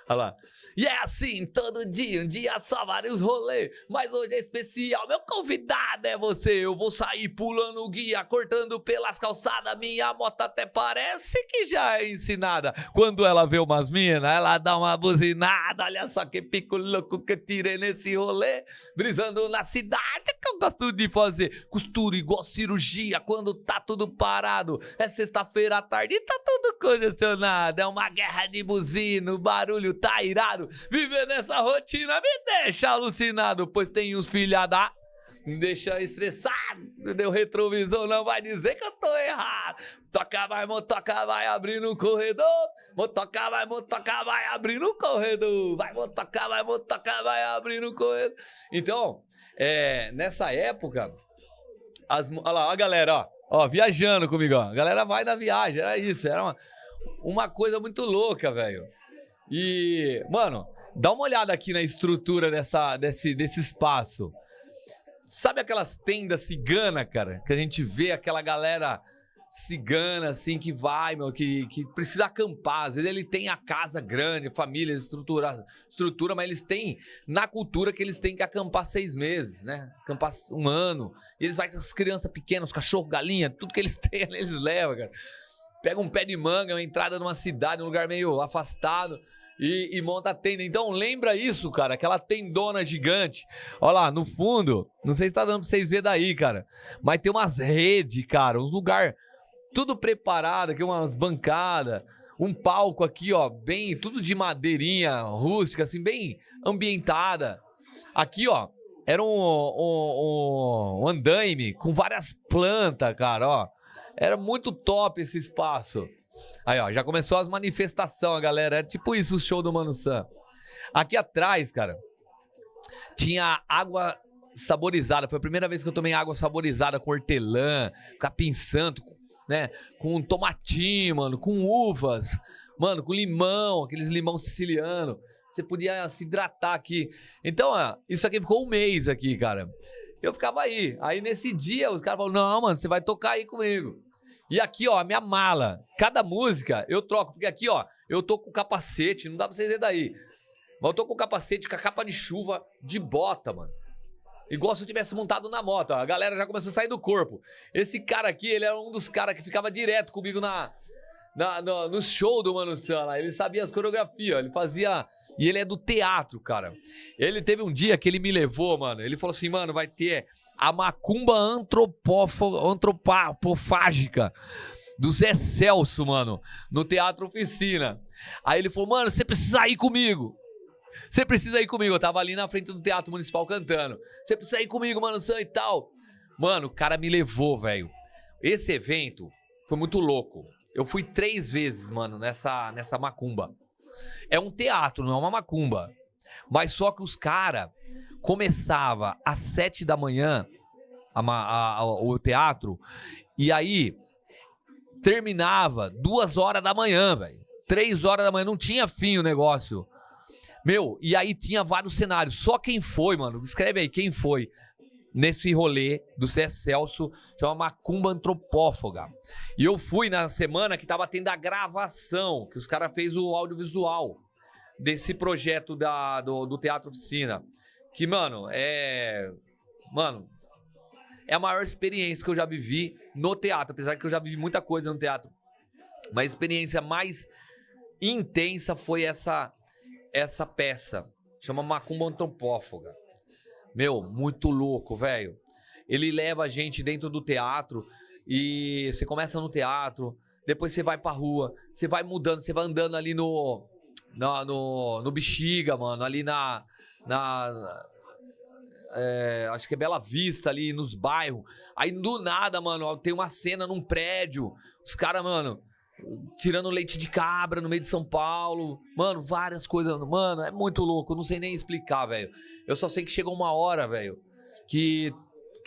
Olha lá. E é assim, todo dia, um dia só, vários rolês. Mas hoje é especial, meu convidado é você. Eu vou sair pulando o guia, cortando pelas calçadas. Minha moto até parece que já é ensinada. Quando ela vê umas minas, ela dá uma buzinada. Olha só que pico louco que eu tirei nesse rolê. Brisando na cidade que eu gosto de fazer. Costura igual cirurgia quando tá tudo parado. É sexta-feira à tarde e tá tudo congestionado. É uma guerra de buzina, o barulho tá irado. Viver nessa rotina me deixa alucinado, pois tem uns filhada me deixa estressado. Deu retrovisor, não vai dizer que eu tô errado. Toca vai, motoca vai abrindo um corredor. Motoca vai abrindo um corredor. Vai, motoca vai abrindo um corredor. Então, nessa época, olha lá, a galera, ó, viajando comigo, ó. A galera vai na viagem, era isso, era uma coisa muito louca, velho. E, mano, dá uma olhada aqui na estrutura desse espaço. Sabe aquelas tendas ciganas, cara? Que a gente vê aquela galera cigana, assim, que vai, meu, que precisa acampar. Às vezes ele tem a casa grande, família, estrutura, mas eles têm, na cultura, que eles têm que acampar 6 meses, né? Acampar 1 ano. E eles vão com as crianças pequenas, os cachorros, galinha, tudo que eles têm, eles levam, cara. Pega um pé de manga, uma entrada numa cidade, um lugar meio afastado. E monta a tenda. Então lembra isso, cara, aquela tendona gigante. Olha lá, no fundo, não sei se tá dando pra vocês verem daí, cara, mas tem umas redes, cara, uns lugares tudo preparado, aqui umas bancadas, um palco aqui, ó, bem, tudo de madeirinha rústica, assim, bem ambientada. Aqui, ó, era um andaime com várias plantas, cara, ó. Era muito top esse espaço. Aí, ó, já começou as manifestações, galera. É tipo isso o show do Mano Sam. Aqui atrás, cara, tinha água saborizada. Foi a primeira vez que eu tomei água saborizada com hortelã, capim santo, né? Com tomatinho, mano, com uvas, mano, com limão, aqueles limão siciliano. Você podia se hidratar aqui. Então, ó, isso aqui ficou 1 mês aqui, cara. Eu ficava aí. Aí nesse dia os caras falaram, não, mano, você vai tocar aí comigo. E aqui, ó, a minha mala. Cada música eu troco, porque aqui, ó, eu tô com capacete, não dá pra vocês verem daí. Mas eu tô com capacete, com a capa de chuva, de bota, mano. Igual se eu tivesse montado na moto, ó. A galera já começou a sair do corpo. Esse cara aqui, ele era um dos caras que ficava direto comigo no show do Mano Sam lá. Ele sabia as coreografias, ele fazia... E ele é do teatro, cara. Ele teve um dia que ele me levou, mano. Ele falou assim, mano, vai ter a macumba antropofágica do Zé Celso, mano, no Teatro Oficina. Aí ele falou, mano, você precisa ir comigo. Você precisa ir comigo. Eu tava ali na frente do Teatro Municipal cantando. Você precisa ir comigo, Mano Sam e tal. Mano, o cara me levou, velho. Esse evento foi muito louco. Eu fui 3 vezes, mano, nessa macumba. É um teatro, não é uma macumba. Mas só que os caras começava às 7 da manhã o teatro. E aí terminava 2 horas da manhã, velho. 3 horas da manhã. Não tinha fim o negócio. Meu, e aí tinha vários cenários. Só quem foi, mano, escreve aí quem foi nesse rolê do Zé Celso, chama Macumba Antropófaga. E eu fui na semana que tava tendo a gravação, que os caras fez o audiovisual desse projeto do Teatro Oficina. Que, mano, é a maior experiência que eu já vivi no teatro, apesar que eu já vivi muita coisa no teatro. Mas a experiência mais intensa foi essa peça, chama Macumba Antropófaga. Meu, muito louco, velho. Ele leva a gente dentro do teatro e você começa no teatro, depois você vai pra rua, você vai mudando, você vai andando ali no Bexiga, mano, ali acho que é Bela Vista ali, nos bairros. Aí do nada, mano, tem uma cena num prédio, os caras, mano, tirando leite de cabra no meio de São Paulo. Mano, várias coisas. Mano, é muito louco. Eu não sei nem explicar, velho. Eu só sei que chegou uma hora, velho, que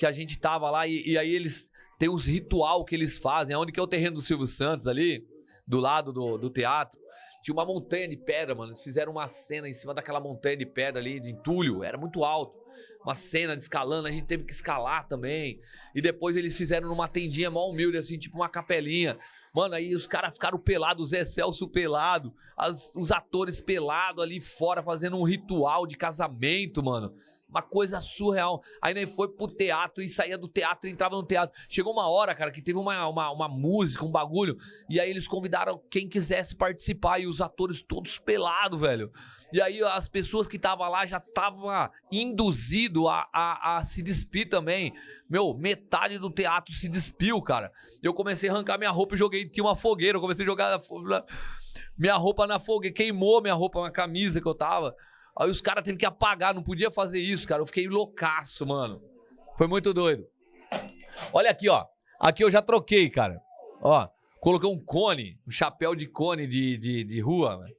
a gente tava lá e aí eles... Tem uns ritual que eles fazem. Onde que é o terreno do Silvio Santos ali, do lado do teatro. Tinha uma montanha de pedra, mano. Eles fizeram uma cena em cima daquela montanha de pedra ali, de entulho. Era muito alto. Uma cena de escalando. A gente teve que escalar também. E depois eles fizeram numa tendinha mó humilde, assim, tipo uma capelinha. Mano, aí os caras ficaram pelados, o Zé Celso pelado, os atores pelados ali fora, fazendo um ritual de casamento, mano. Uma coisa surreal. Aí nós foi pro teatro e saía do teatro e entrava no teatro. Chegou uma hora, cara, que teve uma música, um bagulho, e aí eles convidaram quem quisesse participar, e os atores todos pelados, velho. E aí as pessoas que estavam lá já estavam induzidos a se despir também. Meu, metade do teatro se despiu, cara. Eu comecei a arrancar minha roupa e joguei, tinha uma fogueira, eu comecei a jogar minha roupa na fogueira, queimou minha roupa, uma camisa que eu tava. Aí os caras teve que apagar, não podia fazer isso, cara. Eu fiquei loucaço, mano. Foi muito doido. Olha aqui, ó. Aqui eu já troquei, cara. Ó, coloquei um cone, um chapéu de cone de rua, velho.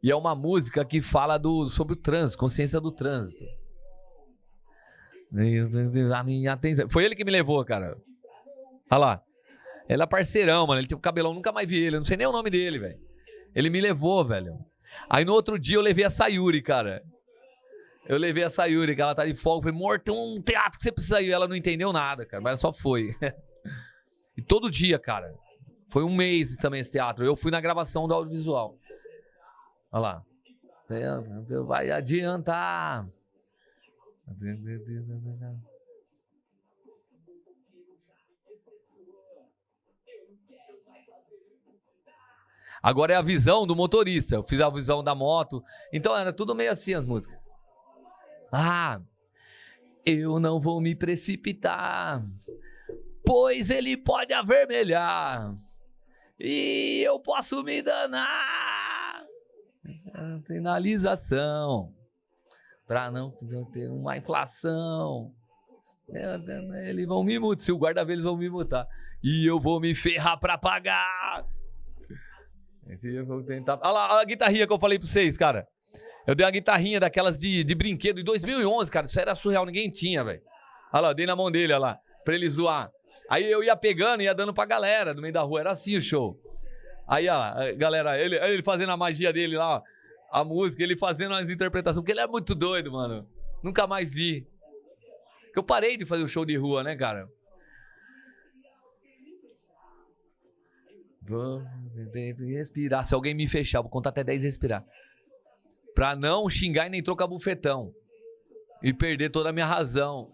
E é uma música que fala sobre o trânsito, consciência do trânsito. A minha atenção. Foi ele que me levou, cara. Olha lá. Ele é parceirão, mano. Ele tem um cabelão, nunca mais vi ele. Eu não sei nem o nome dele, velho. Ele me levou, velho. Aí no outro dia eu levei a Sayuri, cara. Eu levei a Sayuri, que ela tá de folga. Falei, amor, tem um teatro que você precisa ir. Ela não entendeu nada, cara, mas só foi. E todo dia, cara. Foi um mês também esse teatro. Eu fui na gravação do audiovisual. Olha lá. Vai adiantar. Agora é a visão do motorista. Eu fiz a visão da moto. Então era tudo meio assim as músicas. Eu não vou me precipitar, pois ele pode avermelhar e eu posso me danar. Sinalização pra não ter uma inflação. Eles vão me multar. Se o guarda vê, eles vão me multar. E eu vou me ferrar pra pagar. Eu vou tentar... Olha lá a guitarrinha que eu falei pra vocês, cara. Eu dei uma guitarrinha daquelas de brinquedo em 2011, cara. Isso era surreal, ninguém tinha, velho. Olha lá, eu dei na mão dele, olha lá, pra ele zoar. Aí eu ia pegando e ia dando pra galera no meio da rua. Era assim o show. Aí, ó, galera, ele fazendo a magia dele lá, ó, a música, ele fazendo as interpretações, porque ele é muito doido, mano. Nunca mais vi. Porque eu parei de fazer o show de rua, né, cara? Vamos respirar. Se alguém me fechar, vou contar até 10 e respirar. Pra não xingar e nem trocar bufetão. E perder toda a minha razão.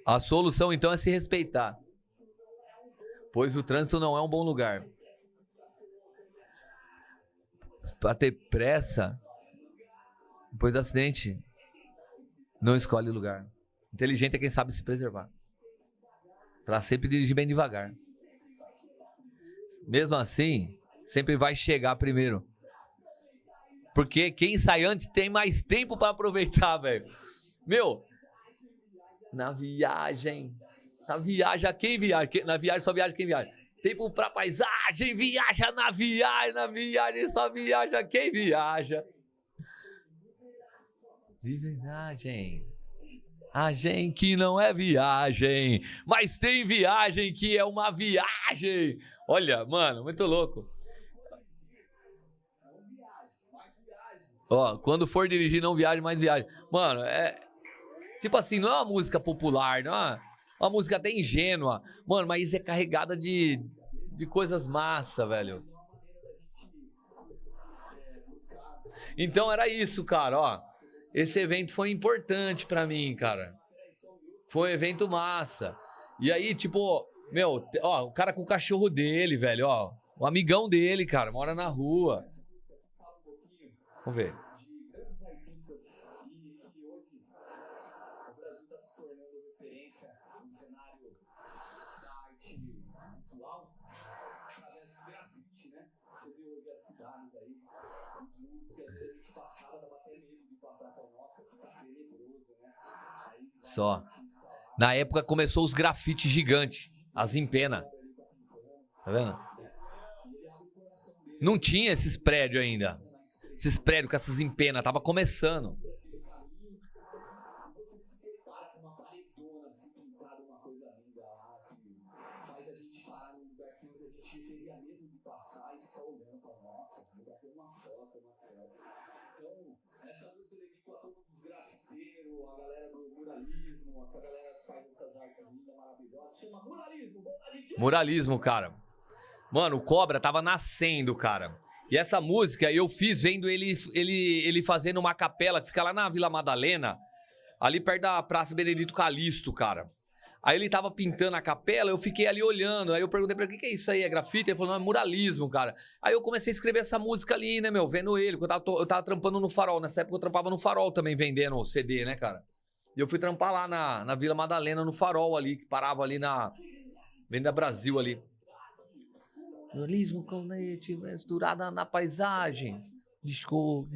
A solução, então, é se respeitar. Pois o trânsito não é um bom lugar. Pra ter pressa, depois do acidente, não escolhe lugar. Inteligente é quem sabe se preservar. Pra sempre dirigir bem devagar. Mesmo assim, sempre vai chegar primeiro. Porque quem sai antes tem mais tempo pra aproveitar, velho. Meu, na viagem, quem viaja? Na viagem só viaja quem viaja. Tempo pra paisagem, viaja na viagem só viaja quem viaja. De verdade, a gente que não é viagem, mas tem viagem que é uma viagem. Olha, mano, muito louco. Ó, quando for dirigir, não viaje, mais viaje. Mano, é... Tipo assim, não é uma música popular, não é uma música até ingênua. Mano, mas é carregada de coisas massa, velho. Então era isso, cara, ó. Esse evento foi importante pra mim, cara. Foi um evento massa. E aí, tipo, meu, ó, o cara com o cachorro dele, velho, ó. O amigão dele, cara, mora na rua. Vamos ver. Só. Na época começou os grafites gigantes, as empena. Tá vendo? Não tinha esses prédios ainda. Esses prédios com essas empenas, tava começando. Muralismo, cara. Mano, o Cobra tava nascendo, cara. E essa música eu fiz vendo ele fazendo uma capela que fica lá na Vila Madalena, ali perto da Praça Benedito Calixto, cara. Aí ele tava pintando a capela, eu fiquei ali olhando, aí eu perguntei pra ele, o que é isso aí, é grafite? Ele falou, não, é muralismo, cara. Aí eu comecei a escrever essa música ali, né, meu, vendo ele, porque eu tava trampando no Farol, nessa época eu trampava no Farol também, vendendo CD, né, cara. E eu fui trampar lá na Vila Madalena, no Farol ali, que parava ali na Venda Brasil ali. Muralismo com leite misturada na paisagem. Disco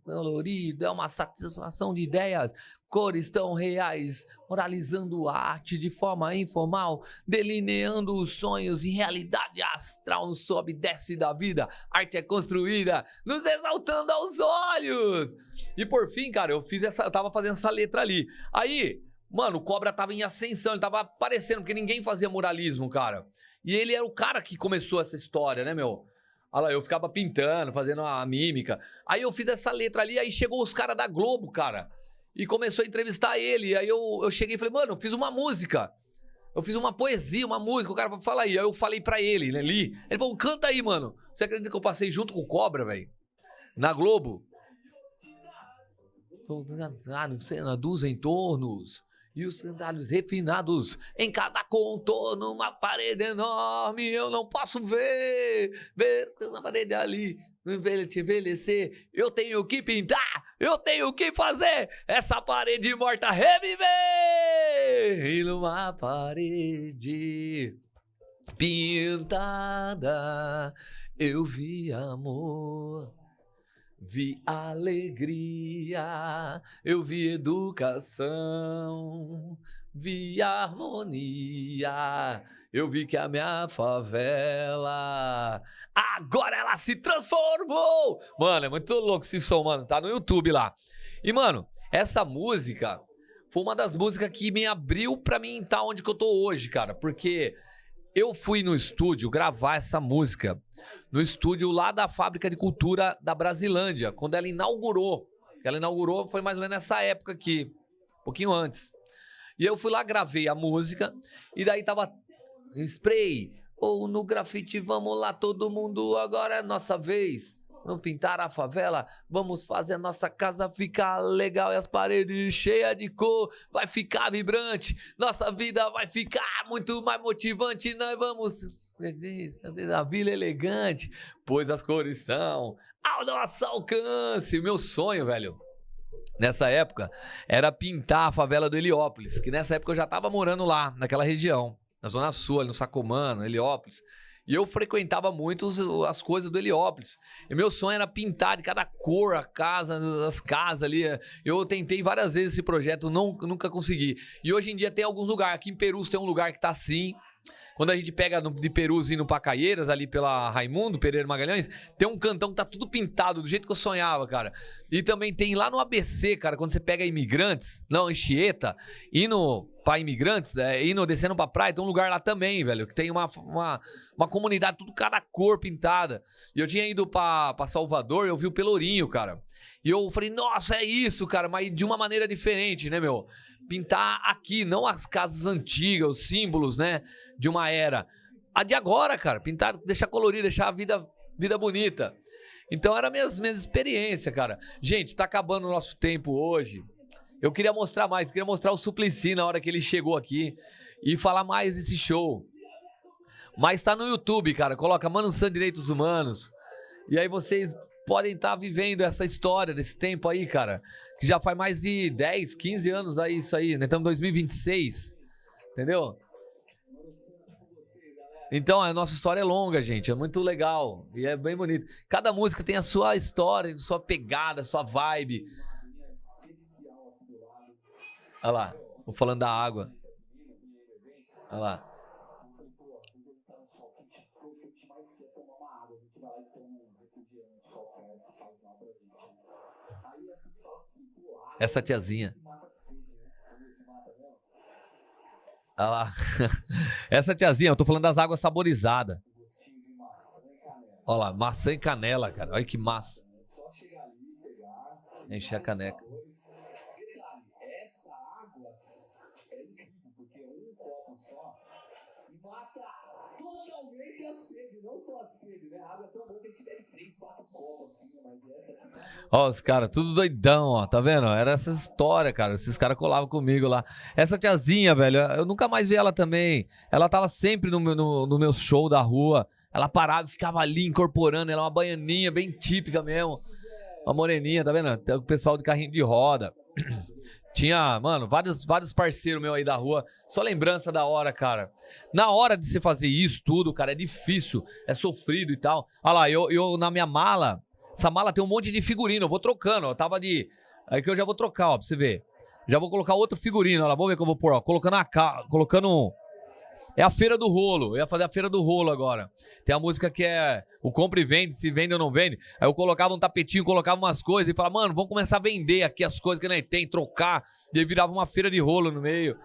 colorido, é uma satisfação de ideias, cores tão reais, moralizando a arte de forma informal, delineando os sonhos em realidade astral no sobe e desce da vida. Arte é construída, nos exaltando aos olhos. E por fim, cara, eu tava fazendo essa letra ali. Aí, mano, o Cobra tava em ascensão, ele tava aparecendo, porque ninguém fazia muralismo, cara. E ele era o cara que começou essa história, né, meu? Olha lá, eu ficava pintando, fazendo a mímica. Aí eu fiz essa letra ali, aí chegou os caras da Globo, cara. E começou a entrevistar ele. Aí eu cheguei e falei, mano, eu fiz uma música. Eu fiz uma poesia, uma música. O cara falou, fala aí. Aí eu falei pra ele, né, li. Ele falou, canta aí, mano. Você acredita que eu passei junto com o Cobra, velho? Na Globo? Cena dos entornos. E os sandálios refinados em cada contorno, uma parede enorme, eu não posso ver na parede ali, envelhecer, eu tenho que pintar, eu tenho que fazer essa parede morta reviver. E numa parede pintada, eu vi amor. Vi alegria, eu vi educação, vi harmonia, eu vi que a minha favela, agora ela se transformou! Mano, é muito louco esse som, mano, tá no YouTube lá. E, mano, essa música foi uma das músicas que me abriu pra mim estar onde que eu tô hoje, cara, porque eu fui no estúdio gravar essa música, no estúdio lá da Fábrica de Cultura da Brasilândia, quando ela inaugurou. Ela inaugurou foi mais ou menos nessa época aqui, um pouquinho antes. E eu fui lá, gravei a música, e daí tava spray, ou no grafite, vamos lá todo mundo, agora é nossa vez. Não pintar a favela, vamos fazer a nossa casa ficar legal e as paredes cheias de cor, vai ficar vibrante, nossa vida vai ficar muito mais motivante, nós vamos... A vila elegante, pois as cores estão ao nosso alcance. Meu sonho, velho, nessa época, era pintar a favela do Heliópolis, que nessa época eu já tava morando lá, naquela região, na Zona Sul, ali no Sacomano, Heliópolis. E eu frequentava muito as coisas do Heliópolis. E meu sonho era pintar de cada cor a casa, as casas ali. Eu tentei várias vezes esse projeto, nunca consegui. E hoje em dia tem alguns lugares. Aqui em Perus tem um lugar que tá assim. Quando a gente pega de Perus indo pra Caieiras, ali pela Raimundo Pereira Magalhães, tem um cantão que tá tudo pintado, do jeito que eu sonhava, cara. E também tem lá no ABC, cara, quando você pega Imigrantes, não, Anchieta, indo pra Imigrantes, descendo pra praia, tem um lugar lá também, velho, que tem uma comunidade, tudo cada cor pintada. E eu tinha ido pra Salvador, eu vi o Pelourinho, cara. E eu falei, nossa, é isso, cara, mas de uma maneira diferente, né, meu? Pintar aqui, não as casas antigas, os símbolos, né, de uma era. A de agora, cara, pintar, deixar colorido, deixar a vida bonita. Então era minhas experiências, cara. Gente, tá acabando o nosso tempo hoje. Eu queria mostrar mais, queria mostrar o Suplicy na hora que ele chegou aqui e falar mais desse show. Mas tá no YouTube, cara, coloca Mano San Direitos Humanos. E aí vocês podem estar vivendo essa história desse tempo aí, cara. Que já faz mais de 10, 15 anos aí, isso aí, né? Estamos em 2026, entendeu? Então, a nossa história é longa, gente, é muito legal e é bem bonito. Cada música tem a sua história, a sua pegada, a sua vibe. Olha lá, vou falando da água. Olha lá. Essa tiazinha. Olha lá. Essa tiazinha, eu tô falando das águas saborizadas. Olha lá, maçã e canela, cara. Olha que massa. Encher a caneca. Essa água é incrível, porque um copo só mata totalmente a sede, não só a sede, né? A água é tão boa que a gente bebe 3, 4 copos assim, mas essa aqui... Ó, os caras, tudo doidão, ó, tá vendo? Era essa história, cara, esses caras colavam comigo lá. Essa tiazinha, velho, eu nunca mais vi ela também. Ela tava sempre no meu show da rua. Ela parava e ficava ali incorporando, ela é uma baianinha bem típica mesmo. Uma moreninha, tá vendo? Tem o pessoal de carrinho de roda. Tinha, mano, vários parceiros meus aí da rua. Só lembrança da hora, cara. Na hora de você fazer isso tudo, cara, é difícil, é sofrido e tal. Olha lá, eu na minha mala, essa mala tem um monte de figurino, eu vou trocando, ó. Tava de... Aí que eu já vou trocar, ó, pra você ver. Já vou colocar outro figurino, ó lá, vamos ver que eu vou pôr, ó. Colocando... É a Feira do Rolo, eu ia fazer a Feira do Rolo agora. Tem a música que é o compra e vende, se vende ou não vende. Aí eu colocava um tapetinho, colocava umas coisas e falava, mano, vamos começar a vender aqui as coisas que nós tem, trocar. E aí virava uma feira de rolo no meio.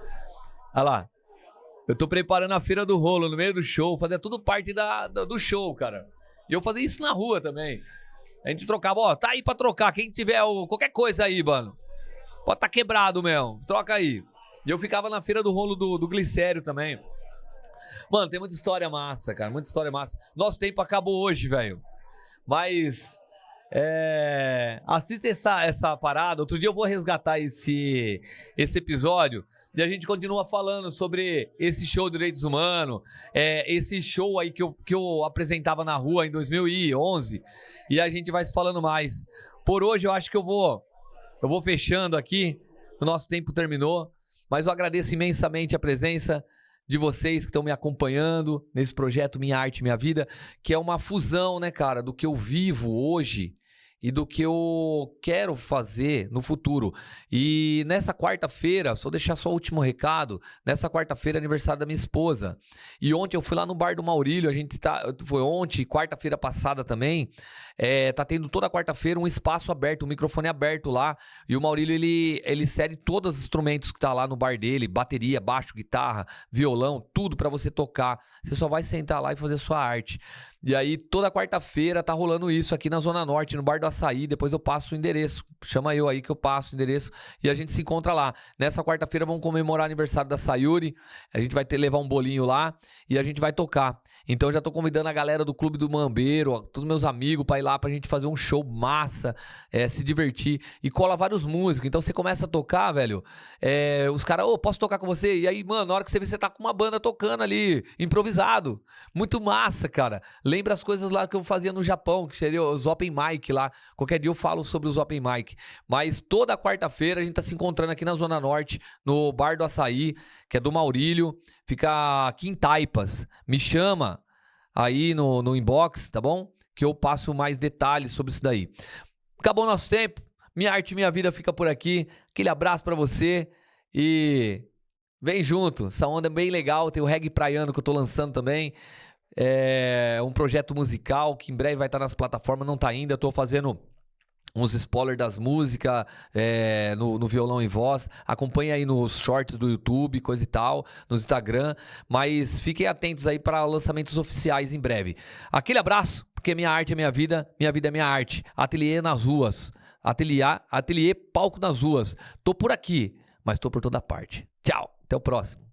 Olha lá, eu tô preparando a Feira do Rolo no meio do show, fazia tudo parte do show, cara. E eu fazia isso na rua também. A gente trocava, ó, tá aí pra trocar, quem tiver qualquer coisa aí, mano. Pode tá quebrado mesmo, troca aí. E eu ficava na Feira do Rolo do Glicério também. Mano, tem muita história massa, cara, muita história massa. Nosso tempo acabou hoje, velho. Mas, assista essa parada. Outro dia eu vou resgatar esse episódio e a gente continua falando sobre esse show de direitos humanos, esse show aí que eu apresentava na rua em 2011 e a gente vai se falando mais. Por hoje eu acho que eu vou fechando aqui, o nosso tempo terminou, mas eu agradeço imensamente a presença de vocês que estão me acompanhando nesse projeto Minha Arte Minha Vida, que é uma fusão, né, cara, do que eu vivo hoje e do que eu quero fazer no futuro. E nessa quarta-feira, só deixar só o último recado, nessa quarta-feira é aniversário da minha esposa. E ontem eu fui lá no bar do Maurílio, foi ontem, quarta-feira passada também, tá tendo toda quarta-feira um espaço aberto, um microfone aberto lá, e o Maurílio, ele cede todos os instrumentos que tá lá no bar dele, bateria, baixo, guitarra, violão, tudo pra você tocar. Você só vai sentar lá e fazer sua arte. E aí, toda quarta-feira tá rolando isso aqui na Zona Norte, no Bar do Açaí. Depois eu passo o endereço. Chama eu aí que eu passo o endereço e a gente se encontra lá. Nessa quarta-feira vamos comemorar o aniversário da Sayuri. A gente vai levar um bolinho lá e a gente vai tocar. Então já tô convidando a galera do Clube do Mambeiro, todos meus amigos pra ir lá pra gente fazer um show massa, se divertir. E cola vários músicos. Então você começa a tocar, velho. Os caras, posso tocar com você? E aí, mano, na hora que você vê, você tá com uma banda tocando ali, improvisado. Muito massa, cara. Lembra as coisas lá que eu fazia no Japão, que seria os open mic lá. Qualquer dia eu falo sobre os open mic. Mas toda quarta-feira a gente tá se encontrando aqui na Zona Norte, no Bar do Açaí, que é do Maurílio. Fica aqui em Taipas. Me chama aí no inbox, tá bom? Que eu passo mais detalhes sobre isso daí. Acabou nosso tempo. Minha arte, minha vida fica por aqui. Aquele abraço pra você e vem junto. Essa onda é bem legal. Tem o reggae praiano que eu tô lançando também. É um projeto musical que em breve vai estar nas plataformas. Não tá ainda. Eu tô fazendo uns spoilers das músicas no violão e voz. Acompanhe aí nos shorts do YouTube, coisa e tal, no Instagram. Mas fiquem atentos aí para lançamentos oficiais em breve. Aquele abraço, porque minha arte é minha vida é minha arte. Ateliê nas ruas. Ateliê palco nas ruas. Tô por aqui, mas tô por toda parte. Tchau, até o próximo.